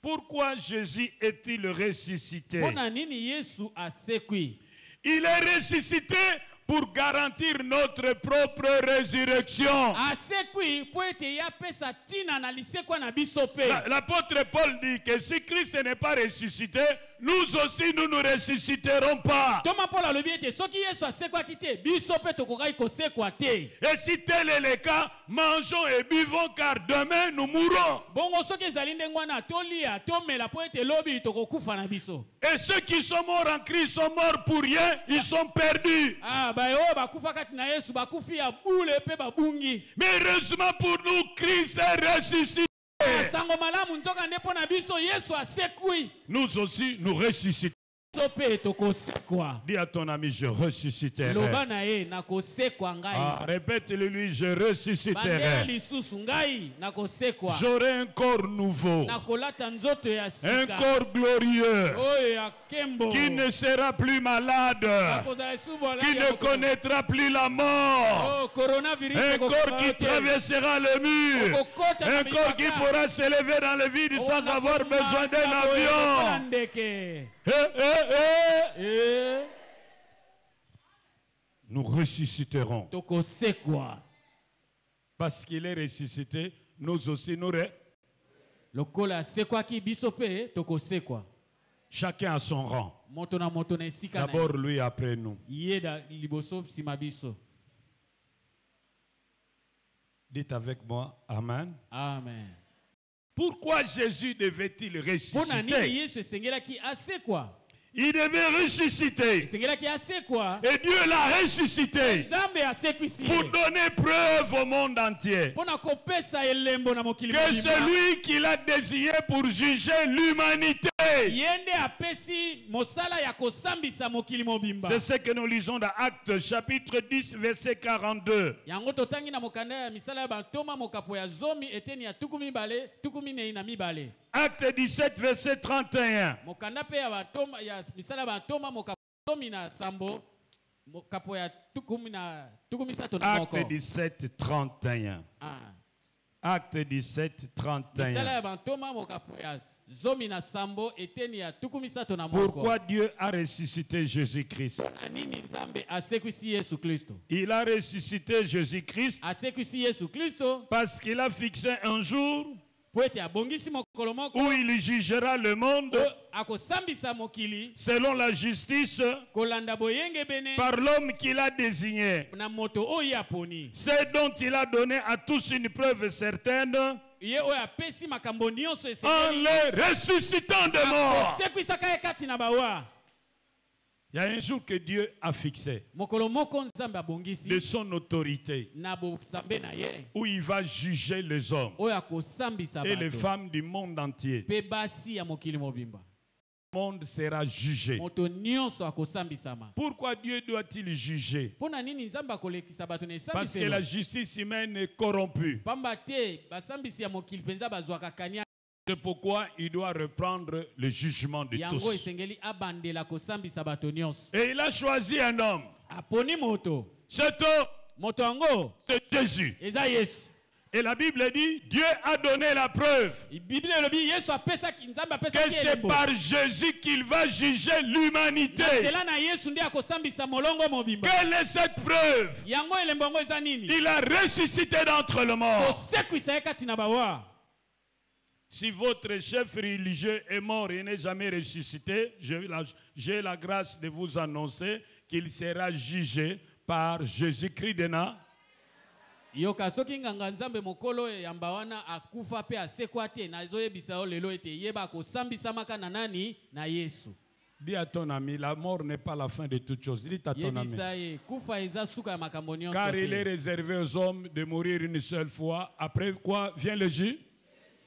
Pourquoi Jésus est-il ressuscité? Il est ressuscité pour garantir notre propre résurrection. L'apôtre Paul dit que si Christ n'est pas ressuscité, nous aussi nous ne ressusciterons pas. Et si tel est le cas, mangeons et buvons car demain nous mourrons. Et ceux qui sont morts en Christ sont morts pour rien, ils sont perdus. Mais heureusement pour nous, Christ est ressuscité. Nous aussi, nous ressuscitons. Dis à ton ami, je ressusciterai. Répète-le lui, je ressusciterai. J'aurai un corps nouveau, un corps glorieux, qui ne sera plus malade, qui ne connaîtra plus la mort, un corps qui traversera le mur, un corps qui pourra s'élever dans le vide sans avoir besoin d'un avion. Nous ressusciterons. Parce qu'il est ressuscité, nous aussi nous Chacun à son rang. Moto na moto na esika na D'abord lui, après nous. yeda liboso sima biso. Dites avec moi, Amen. Amen. Pourquoi Jésus devait-il Pona nini ressusciter? Yesu esengelaki ase quoi? Il devait ressusciter. Esengelaki ase quoi? Et Dieu l'a ressuscité Nzambe asekwisi pour ye. donner preuve au monde entier Pona kopesa elembo na mokili que mobimba. c'est lui qui l'a désigné pour juger l'humanité. Yende apesi mosala ya kosambisa mokili mobimba. C'est ce que nous lisons dans Actes chapitre 10 verset 42. Yango totangi na mokanda ya misala ya bantoma mokapo ya zomi eteni ya tukumi nei na mibale. Acte 17 verset 31. Mokanda pe ya bantoma ya misala ya bantoma mokapo ya zomi na sambo mokapo ya tukumi sato na moko. Acte 17 31. Acte 17 Misala 31. ya bantoma mokapo ya zomi na sambo eteni ya tukumi sato na moko. Pourquoi Dieu a ressuscité Jésus-Christ? Nini Nzambe asekwisi Yesu Kristo? Il a ressuscité Jésus-Christ Asekwisi Yesu Kristo parce qu'il a fixé un jour po ete abongisi mokolo moko où il jugera le monde akosambisa mokili selon la justice kolanda boyenge bene par l'homme qu'il a désigné. na moto oyo aponi. C'est dont il a donné à tous une preuve certaine Ye oyo apesi makambo nyonso en esengeli les ressuscitant de mort. akosekwisaka ye kati na bawa. Il y a un jour que Dieu a fixé Mokolo moko Nzambe de abongisi son autorité na bosambe na ye où il va juger les hommes oyo akosambisa et les bato femmes du monde entier. mpe basi ya mokili mobimba. Le monde sera jugé. Moto nyonso akosambisama. Pourquoi Dieu doit-il juger? Mpona nini Nzambe akolekisa bato na Parce que la esambiselo? justice humaine est corrompue. Pamba te basambisi ya mokili mpenza bazwaka kania. C'est pourquoi il doit reprendre le jugement de Yango tous. esengeli abandela kosambisa bato nyonso. Et il a choisi un homme. Aponi moto. Cet homme, Moto yango c'est Jésus. eza Yesu. Et la Bible dit, Dieu a donné la preuve Bible elobi Yesu apesaki Nzambe que apesaki c'est elembo. par Jésus qu'il va juger l'humanité. Nzela na Yesu nde akosambisa molongo mobimba. Quelle est cette preuve? Yango elembo yango eza nini? Il a ressuscité d'entre les morts. Kosekwisa ye kati na bawa. Si votre chef religieux est mort et n'est jamais ressuscité, j'ai la grâce de vous annoncer qu'il sera jugé par Jésus-Christ de Nazareth. Yoka soki nganga Nzambe mokolo yamba wana akufa pe asekwa te nazoyebisa yo lelo ete yeba kosambisama na nani na Yesu. Dis à ton ami, la mort n'est pas la fin de toute chose. Dis à ton ami. Yebisa ye kufa eza suka ya makambo nyonso Car il est te. réservé aux hommes de mourir une seule fois. Après quoi vient le juge.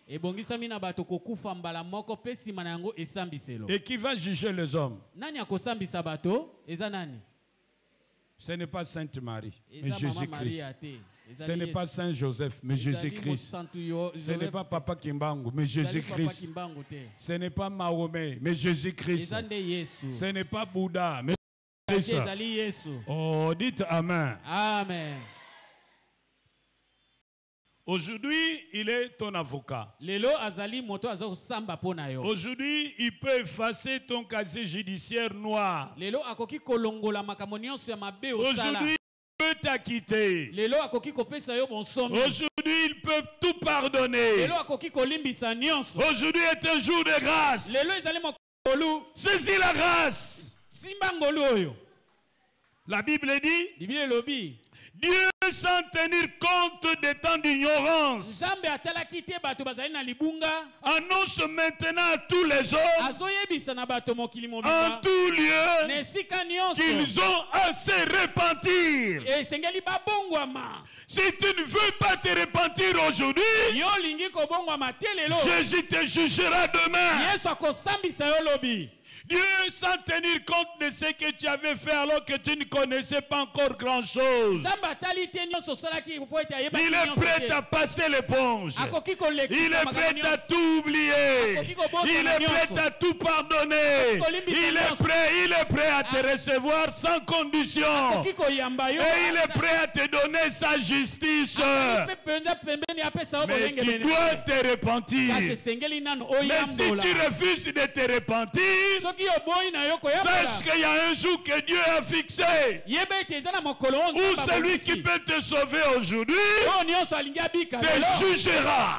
Ebongisami na bato kokufa mbala moko pe sima na yango esambiselo. Et qui va juger les hommes? Nani akosambisa bato? Eza nani? Ce n'est pas Sainte Marie, mais Eza mama Jésus-Christ. Maria te. Ce n'est pas Saint Joseph, mais Jésus-Christ. Ce n'est pas Papa Kimbangu, mais Jésus-Christ. Ce n'est pas Mahomet, mais Jésus-Christ. Ce n'est pas Bouddha, mais Jésus-Christ. Oh, dites Amen. Amen. Aujourd'hui, il est ton avocat. Aujourd'hui, il peut effacer ton casier judiciaire noir. Aujourd'hui, il peut t'acquitter. Aujourd'hui, il peut tout pardonner. Aujourd'hui est un jour de grâce. Saisis la grâce. La Bible dit, Dieu, sans tenir compte des temps d'ignorance, annonce maintenant à tous les hommes, en tout lieu, qu'ils ont à se repentir. Si tu ne veux pas te repentir aujourd'hui, Jésus te jugera demain. Dieu, sans tenir compte de ce que tu avais fait alors que tu ne connaissais pas encore grand-chose, il est prêt à passer l'éponge. Il est prêt à tout oublier. Il est prêt à tout pardonner. Il est prêt à te recevoir sans condition. Et il est prêt à te donner sa justice. Mais tu dois te repentir. Mais si tu refuses de te repentir, sache qu'il y a un jour que Dieu a fixé où celui qui peut te sauver aujourd'hui te jugera.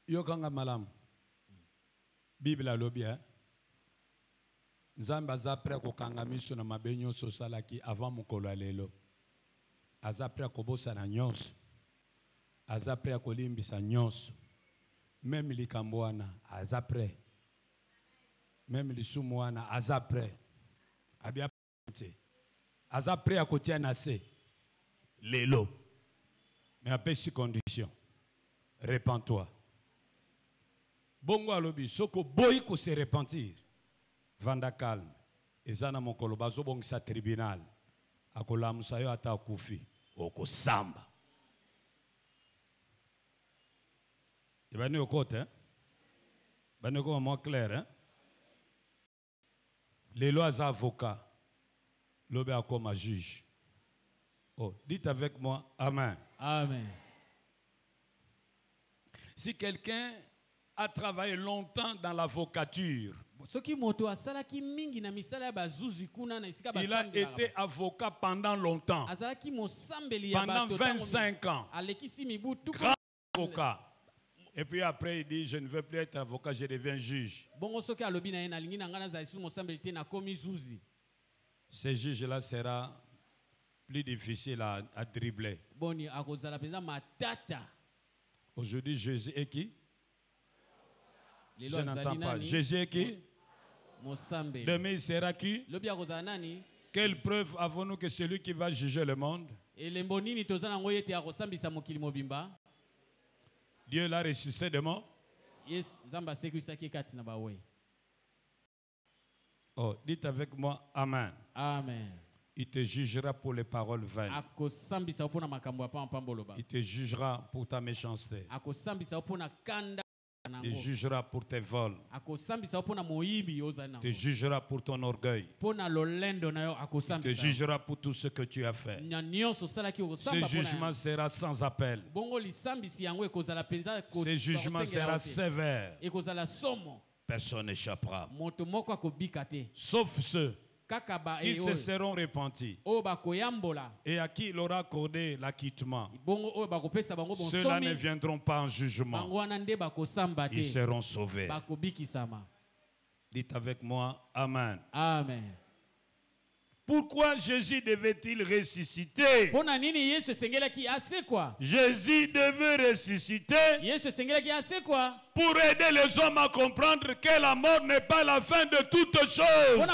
Yokanga malam. Bible alobi hein. Nzambe aza prêt kokanga miso na mabenyo sosalaki avant mokolo lelo. Aza prêt kobosa na nyonso. Aza prêt kolimbisa nyonso. Même likambo wana aza prêt. Même lisumu wana aza prêt. Abia prêt. Aza prêt à kotia na se. Lelo. Mais à petite condition. Répands-toi. Bongo alobi soko boy ko se repentir. Vanda calme. Ezana mokolo bazo bongisa tribunal. Akolamusa yo ata kufi. Oko samba. Il va nous côté, hein? Il va nous comment clair, hein? Les lois avocats, l'obé a comme juge. Oh, dites avec moi, amen. Amen. Si quelqu'un a travaillé longtemps dans l'avocature, il a été avocat pendant longtemps, pendant 25 ans, grand avocat. Et puis après, il dit, je ne veux plus être avocat, je deviens juge. Ce juge-là sera plus difficile à dribbler. Aujourd'hui, Jésus est qui? Je n'entends pas. Jésus est qui? Demain, il sera qui? Quelle preuve avons-nous que celui qui va juger le monde? Dieu l'a ressuscité de mort. Oh, dites avec moi, amen. Amen. Il te jugera pour les paroles vaines. Il te jugera pour ta méchanceté. Il te jugera pour tes vols. Il te jugera pour ton orgueil. Il te jugera pour tout ce que tu as fait. Ce jugement sera sans appel. Ce jugement sera sévère. Personne n'échappera. Sauf ceux qui se seront repentis et à qui il aura accordé l'acquittement. Ceux-là ne viendront pas en jugement. Ils seront sauvés. Dites avec moi, amen. Amen. Pourquoi Jésus devait-il ressusciter? Jésus devait ressusciter pour aider les hommes à comprendre que la mort n'est pas la fin de toutes choses.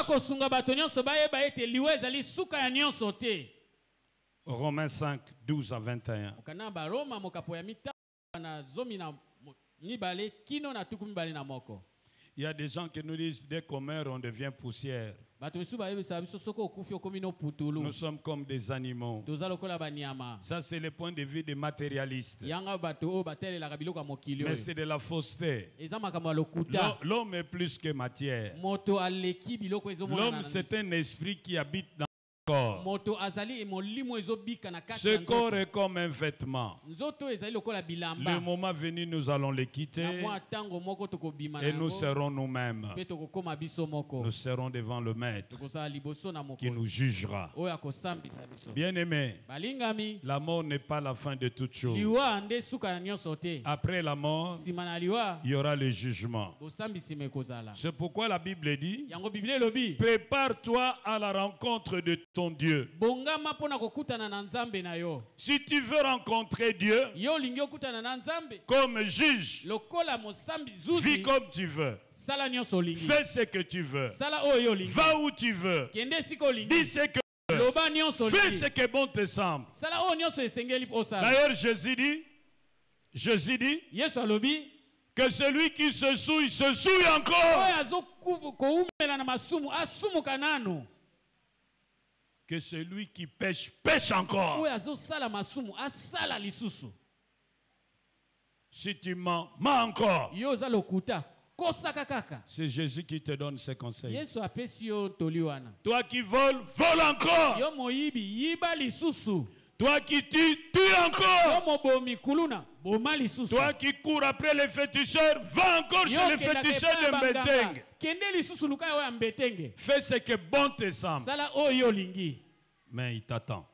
Romains 5, 12 à 21. Il y a des gens qui nous disent, dès qu'on meurt, on devient poussière. Nous sommes comme des animaux. Ça, c'est le point de vue des matérialistes. Mais c'est de la fausseté. L'homme est plus que matière. L'homme, c'est un esprit qui habite dans corps. Ce corps est comme un vêtement. Le moment venu, nous allons le quitter et nous serons nous-mêmes. Nous serons devant le Maître qui nous jugera. Bien-aimé, la mort n'est pas la fin de toute chose. Après la mort, il y aura le jugement. C'est pourquoi la Bible dit, prépare-toi à la rencontre de ton Dieu. Si tu veux rencontrer Dieu comme juge, vis comme tu veux. Fais ce que tu veux. Va où tu veux. Dis ce que tu veux. Fais ce que bon te semble. D'ailleurs, Jésus dit que celui qui se souille encore. Que celui qui pêche, pêche encore. Si tu mens, mens encore. C'est Jésus qui te donne ses conseils. Toi qui voles, vole encore. Toi qui tues, tue encore. Toi qui cours après les féticheurs, va encore chez les féticheurs de Mbeteng. Fais ce que bon te semble. Mais il t'attend.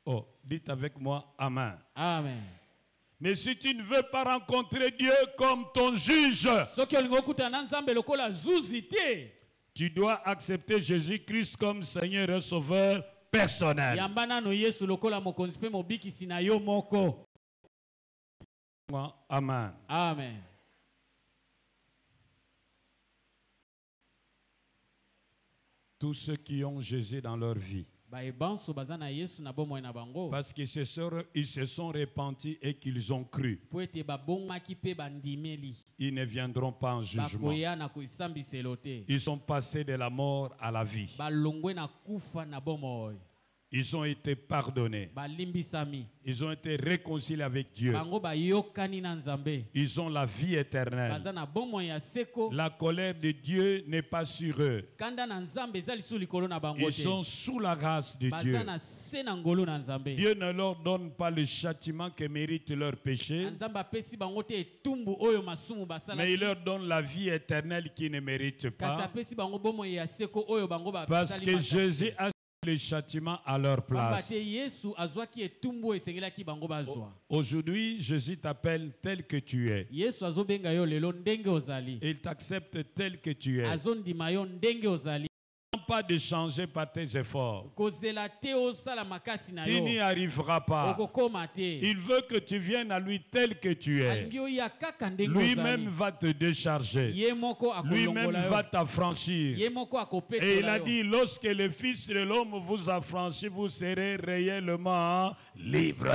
Oh, dites avec moi, amen. Amen. Mais si tu ne veux pas rencontrer Dieu comme ton juge, tu dois accepter Jésus-Christ comme Seigneur et Sauveur personnel. Amen. Amen. Tous ceux qui ont Jésus dans leur vie, parce qu'ils se sont repentis et qu'ils ont cru, ils ne viendront pas en jugement. Ils sont passés de la mort à la vie. Ils ont été pardonnés. Ils ont été réconciliés avec Dieu. Ils ont la vie éternelle. La colère de Dieu n'est pas sur eux. Ils sont sous la grâce de Dieu. Dieu ne leur donne pas le châtiment que méritent leurs péchés, mais il leur donne la vie éternelle qu'ils ne méritent pas, parce que Jésus a le châtiment à leur place. Aujourd'hui, Jésus t'appelle tel que tu es. Il t'accepte tel que tu es. Pas de changer par tes efforts. Tu n'y arriveras pas. Il veut que tu viennes à lui tel que tu es. Lui-même va te décharger. Lui-même va t'affranchir. Et il a dit, lorsque le Fils de l'homme vous affranchit, vous serez réellement libre.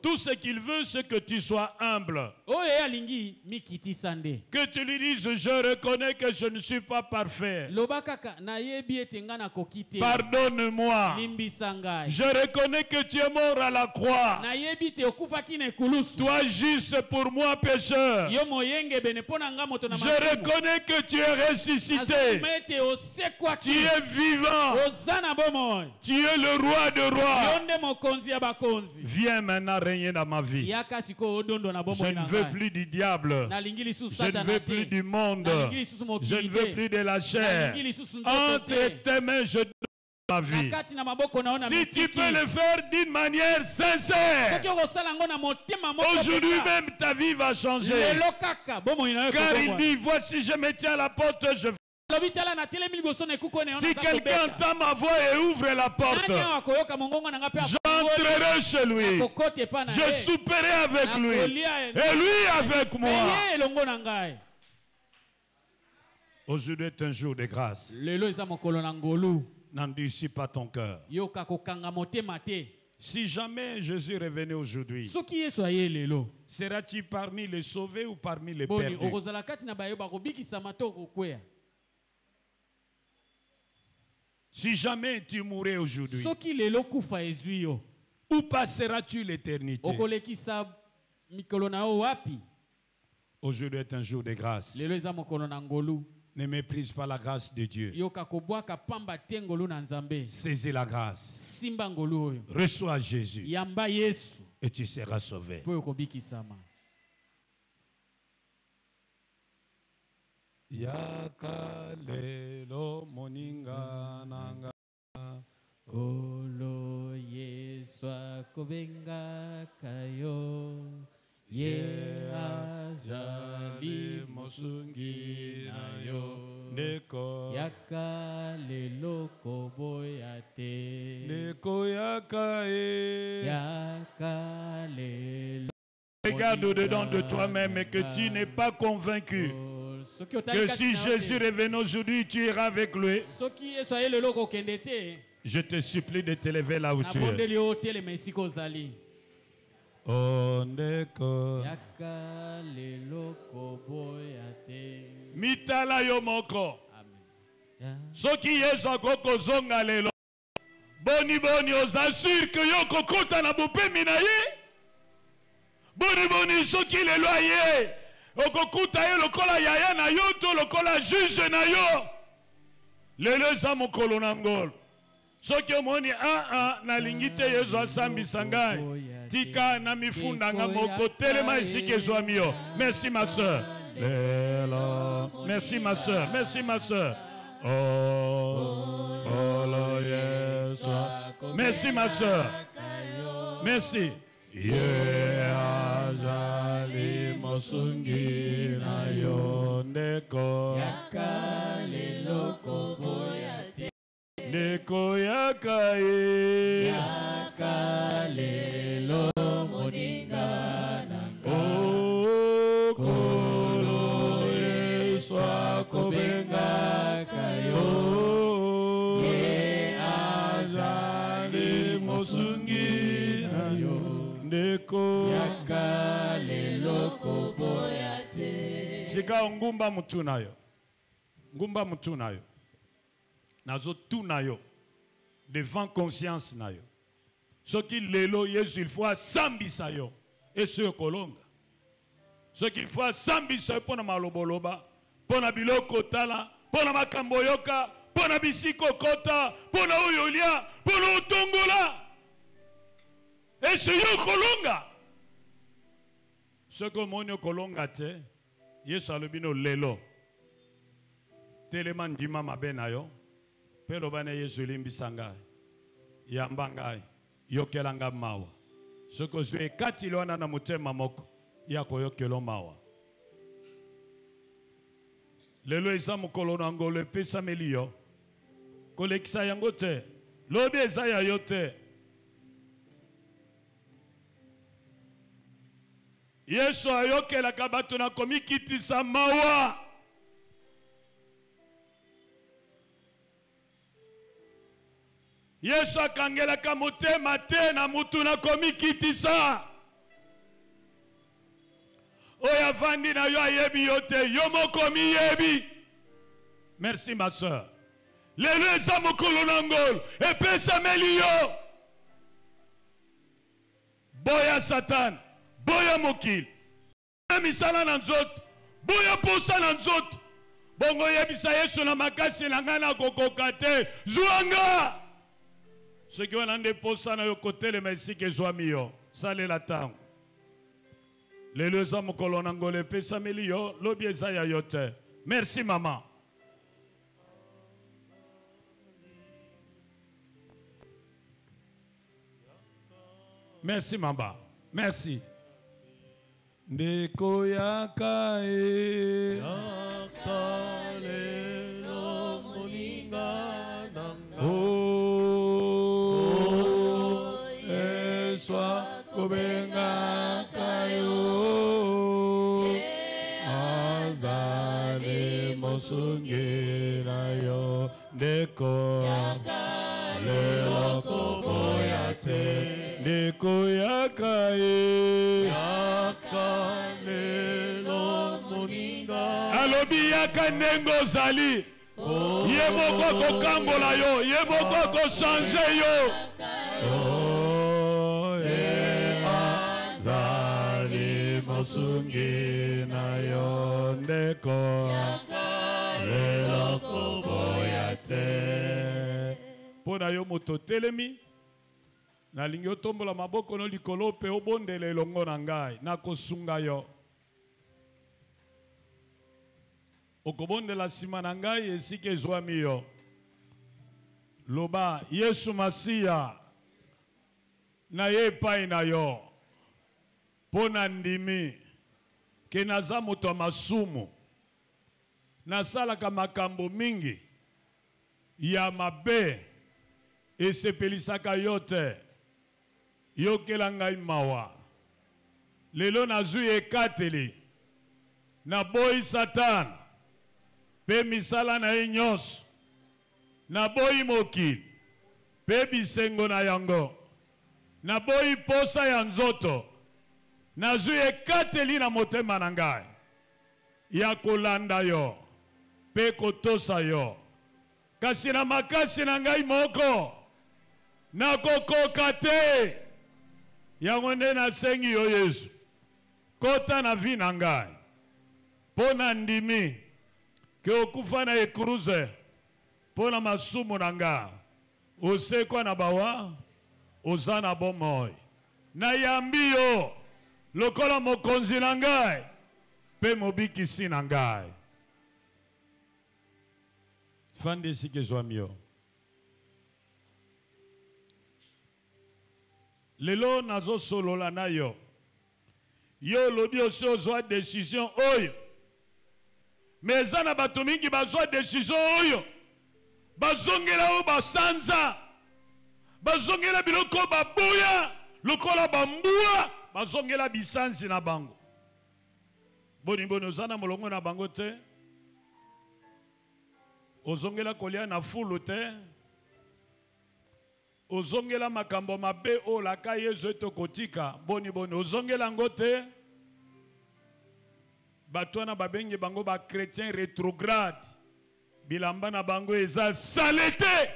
Tout ce qu'il veut, c'est que tu sois humble. Que tu lui dises, je reconnais que je ne suis pas parfait. Pardonne-moi. Je reconnais que tu es mort à la croix. Toi juste pour moi pécheur. Je reconnais que tu es ressuscité. Tu es vivant. Tu es le roi de rois. Viens maintenant régner dans ma vie. Je ne veux plus du diable. Je ne veux plus du monde. Je ne veux plus de la chair. Entre tes mains, je donne ma vie. Si tu peux le faire d'une manière sincère, aujourd'hui même ta vie va changer. Car il dit, voici je me tiens à la porte, je si quelqu'un entend ma voix et ouvre la porte, j'entrerai chez lui. Je souperai avec lui. Et lui avec moi. Aujourd'hui est un jour de grâce. N'endurcis pas ton cœur. Si jamais Jésus revenait aujourd'hui, seras-tu parmi les sauvés ou parmi les perdus? Si jamais tu mourais aujourd'hui, où passeras-tu l'éternité? Aujourd'hui est un jour de grâce. Ne méprise pas la grâce de Dieu. Saisis la grâce. Reçois Jésus. Et tu seras sauvé. Yakalelo moninga nanga Kolo Yeswa kobenga kayo Ye azali mosungi na yo Neko Yakalelo koboyate Neko yakae Yakalelo. Regarde au-dedans de toi-même et que tu n'es pas convaincu que si Jésus revenait aujourd'hui, tu iras avec lui. Je te supplie de te lever là où tu es. Oh, ndeko. Mitala yo moko. Soki yeso akoko zonga lelo. Boni boni ozassure que yo kokota na bopemi na ye. Boni boni soki lelo aye. Okokuta ye lokola yaya na yo to lokola juge na yo. Lelo za mokolo na ngolo. Soki omoni na lingite yezo asambisa ngai. Tika na mifunda nga moko telema isiki ezwami yo. Merci ma soeur. Merci ma soeur. Merci ma soeur. Oh, oh, yes. Merci ma soeur. Merci. Ye azali mosungi na yo ndeko yakale loko boyate ndeko yakaye yakale lo moninga nanga kolo eswa kobenga kayo ye azali mosungi na yo ndeko yakale loko boyate. Sika ngumba mutu nayo, ngumba mutu nayo, nazo tu nayo, devant conscience nayo. Ce qui lelo Yesu il faut sambisa yo, et ce kolonga. Ce qu'il faut sambisa yo pona maloboloba, pona biloko tala, pona makambo yoka, pona bisiko kota, pona uyolia, pona utongola. Et ce yo kolonga. Ce que mon yo kolonga te, Yesu alobino lelo. Teleman dima mabena yo. Pero bana Yesu limbisanga. Yambanga yokelanga mawa. Ce que je vais katilo na mutema moko. Yako yokelo mawa. Lelo isa mukolo nango le pesa melio. Kolekisa yango te. Lobi eza ya yote. Yesu ayokela kabatu na komikitisa mawa. Yesu akangela kamutema te na mutu na komikitisa. Oya vandi na yo ayebi yote, yo moko mi yebi. Merci ma soeur. Lelo eza mokolo nangol, epesa meli yo. Boya Satan. Boya mokil, boya misala na nzoto, boya posa na nzoto. Bongo yebisa Yesu na makasi na ngana kokoka te, zuanga. Ce qui wana nde posa na yo kotele mesike zwami yo, sale la tango. Lelo eza mokolo na ngole pesa meli yo, lobi eza ya yo te. Merci maman. Merci maman. Merci. Ndeko yakae yakale lo moninga nanga eswa kobenga kayo azale mosungira yo ndeko yakale lo koboyate ndeko yakae alobi yaka nengo zali ye moko kokambola yo ye moko kochange yo ye azali mosungi na yo ndeko lelo koboya te mpona yo moto telemi nalingi otombola maboko no likolo pe obondela elongo na ngai nakosunga yo okobondela nsima na ngai esika ezwami yo loba Yesu Masiya na ye epai na yo mpo na ndimi ke naza moto ya masumu nasalaka makambo mingi ya mabe esepelisaka yo te yokela ngai mawa lelo nazwi ekateli naboyi Satan pe misala na ye nyonso naboyi mokili pe bisengo na yango naboyi posa ya nzoto nazwi ekateli na motema na ngai ya kolanda yo pe kotosa yo kasi na makasi na ngai moko nakokoka te yango nde nasengi yo Yesu kota na vi na ngai mpo na ndimi ke okufa na ekruze mpo na masumu na ngai osekwa na bawa oza na bomoi nayambi yo lokola mokonzi na ngai mpe mobikisi na ngai fandi esika ezwami yo Lelo nazo solola na yo. Yo lobi aussi ozwa décision oyo. Mais na bato mingi bazwa décision oyo. Bazongela o basanza. Bazongela biloko babuya. Lokola bambua. Bazongela bisanzi na bango. Boni ozana molongo na bango te. Ozongela kolia na fulu te. Ozongela makambo mabe o laka yezo tokotika. Boni ozongela ngote. Batwana babengi bango ba chrétien rétrograde. Bilamba na bango eza salete.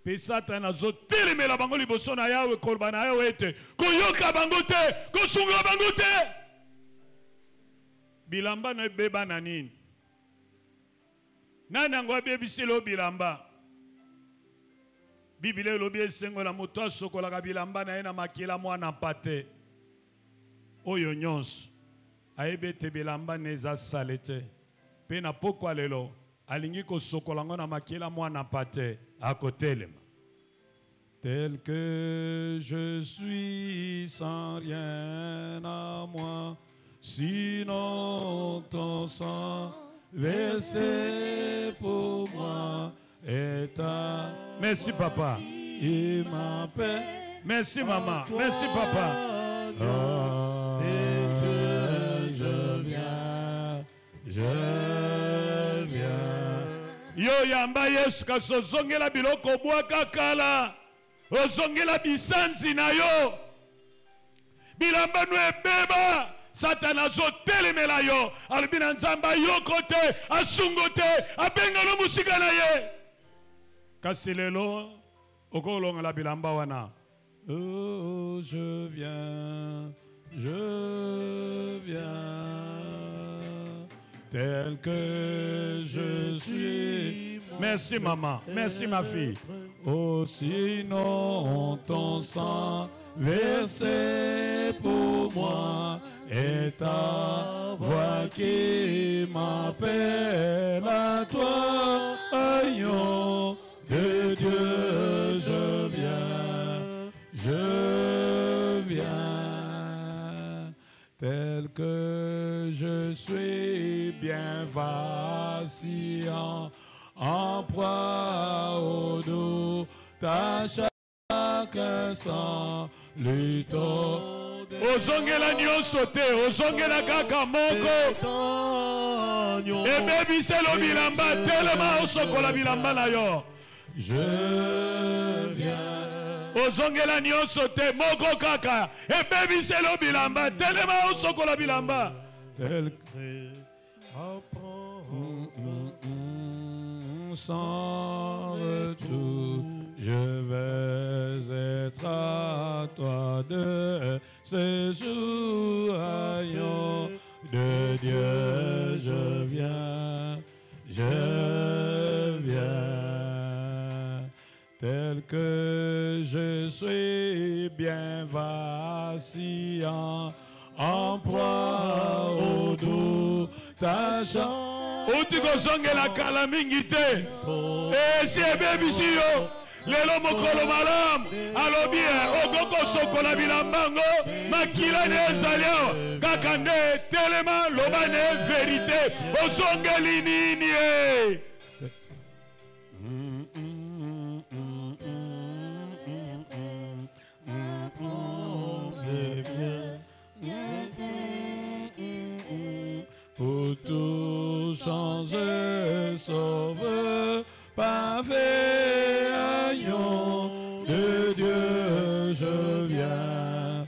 Pe Satan zo telemela bango liboso na yawe korba na yawe ete. Koyoka bango te, kosunga bango te. Bilamba na beba na nini? Nana ngo abebiselo bilamba. Bibile lobi esengo la moto sokola ka bilamba na ena makila mwana pate. Oyo nyonso. Aebete bilamba neza salete. Pe na pokwa lelo alingi ko sokola ngo na makila mwana pate akotelema. Tel que je suis sans rien à moi, sinon ton sang versé pour moi est à... Merci papa. Il m'appelle. Merci maman. Merci papa. Oh, je viens. Je viens. Yo yamba Yesu kaso zongela biloko bwaka kala. Ozongela bisanzi na yo. Bilamba no ebeba. Satana zo telemela yo. Albina nzamba yoko te. Asungo te. Abenga no musika na ye. Kasi lelo okolonga la bilamba wana. Oh, je viens. Je viens. Tel que je suis. Merci maman. Merci ma fille. Oh, sinon ton sang versé pour moi est ta voix qui m'appelle à toi, agneau de Dieu, je viens, tel que je suis bien vacillant, en proie au dos, à chaque instant, luttons. Ozongela nyonso te, ozongela kaka moko. Ebebiselo bilamba, telema osokola bilamba na yo. Je viens. Ozongela nyonso te, moko kaka. Ebebiselo bilamba, telema osokola bilamba. Tel que sans retour, je vais être à toi de ce jour, agneau de Dieu, je viens, tel que je suis bien vacillant, en proie au dos, ta chance. Utiko zongela kala mingi te. Si ebebisi yo. Lelo mokolo malam. Alobi ogoko sokola bilambango. Makila ne ezalio. Kakande telema lobane verite. Ozongeli nini pour tout changer, sauve, parfait agneau de Dieu, je viens.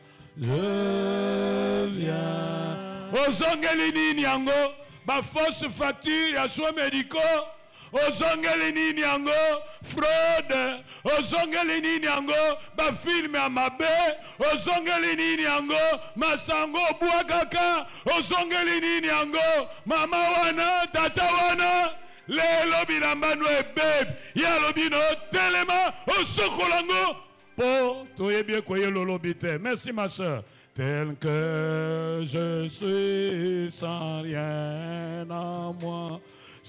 Ozongeli nini yango, ba fausse facture ya soins médicaux. Ozongeli nini yango, fraude. Ozongeli nini yango, ba film ya mabe. Ozongeli nini yango, masango bwakaka. Ozongeli nini yango, mama wana, tata wana. Lelo bilamba no ebeb. Ya lobino telema osokolango. Po toyebie koye lolobite. Merci ma soeur. Tel que je suis sans rien à moi,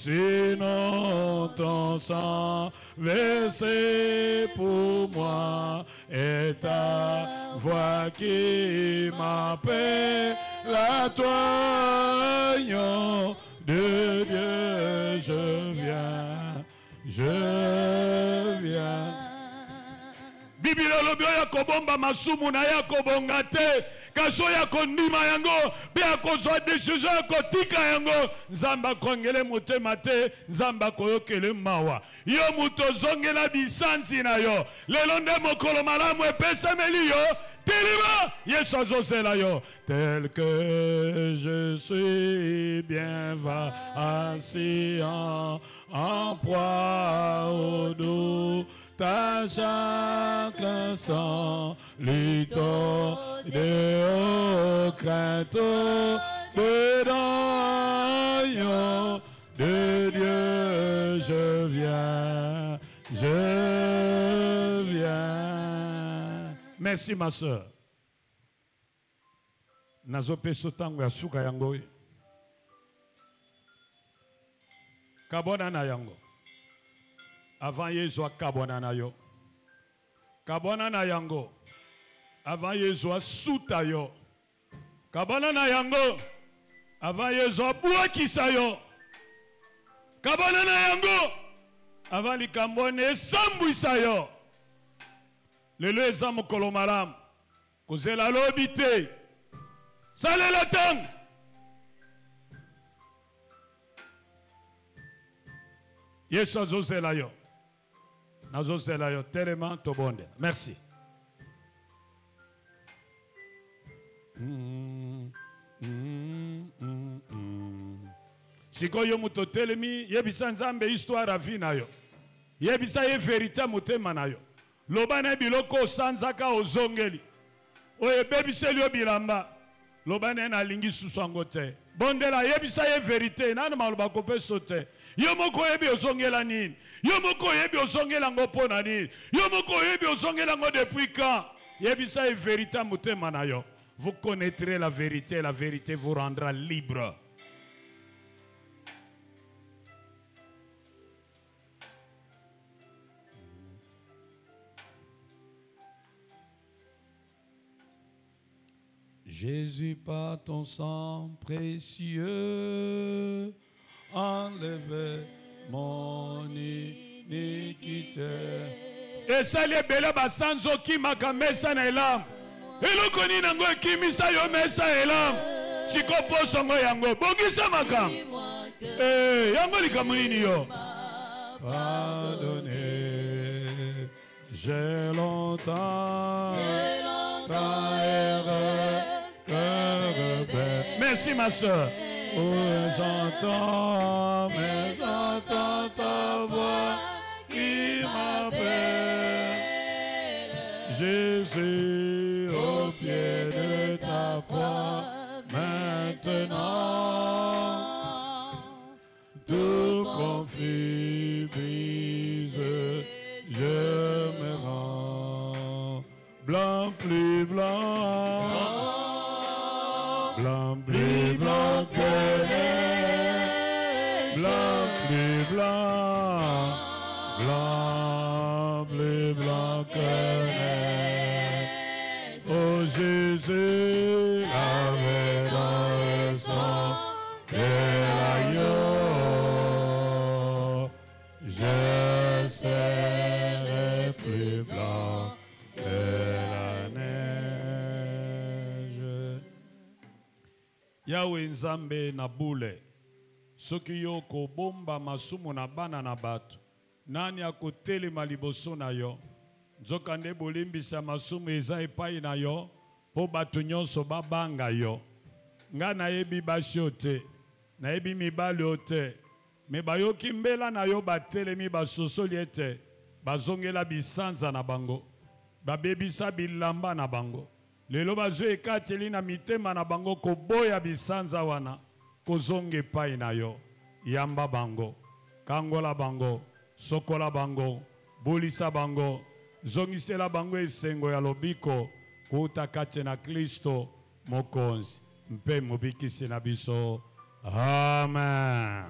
sinon ton sang versé pour moi et ta voix qui m'appelle à toi, Agneau de Dieu, je viens. Biblia lobio ya kobomba masumu na ya kobonga te kaso ya kondima yango be akozwa decision ya kotika yango nzamba kongele motema te nzamba koyokele mawa yo muto zongela bisansi na yo lelo nde mokolo malamu epesameli yo telema yesu azozela yo tel que je suis bien va assis en proie au dos ta chaque sang lito de haut crainteau de d'agneau de Dieu je viens. Merci ma soeur. Nazo peso tango ya suka yango. Kabona na yango. Avant Yesu kabona na yo. Kabona na yango. Avant Yesu suta yo. Kabona na yango. Avant Yesu buakisa yo. Kabona na yango. Avant likambone sambwisa yo. Lelo eza mokolo malamu. Kozela lobi te. Salela tango. Yesu azozela yo. Nazozela yo telema tobonde. Merci. Sikoyo muto telemi yebisa nzambe histoire a vie na yo. Yebisa ye verité motema na yo. Lobana biloko sanzaka ozongeli. Oye bebiseli yo bilamba. Lobana na lingi susango te. Bondela yebisa ye verité nana maloba kope sote. Yo moko yebi ozongela nini? Yo moko yebi ozongela ngo pona nini? Yo moko yebi ozongela ngo depuis quand? Yebisa ye verité motema na yo. Vous connaîtrez la vérité vous rendra libre. Jésus, par ton sang précieux, enlève mon iniquité. Et ça les bela basanzo qui m'a kamesa na elam. Et le koni nango qui misa yo mesa elam. Siko posongo yango bongisa makam. Yango likamuni yo. Pardonnez, j'ai longtemps merci ma soeur. J'entends ta voix qui m'appelle. Jésus au pied de ta croix. Maintenant, tout conflit brise, je me rends. Blanc plus blanc. Blanc plus blanc que neige, blanc plus blanc, blanc plus blanc que neige. Oh Jésus, lavé dans le sang de l'agneau, je serai plus blanc que la neige. Yawe nzambe na bule soki yo kobomba masumu na bana na bato nani akotelema liboso na yo nzoka nde bolimbisa masumu eza epai na yo po bato nyonso babanga yo nga nayebi basi yo te nayebi mibali yo te me bayoki mbela na yo batelemi basosoli ete bazongela bisanza na bango babebisa bilamba na bango lelo bazwe ekateli na mitema na bango koboya bisanza wana kozonga epai na yo yamba bango kangola bango sokola bango bolisa bango zongisela bango esengo ya lobiko kuta kati na Kristo mokonzi mpe mobikisi na biso amen.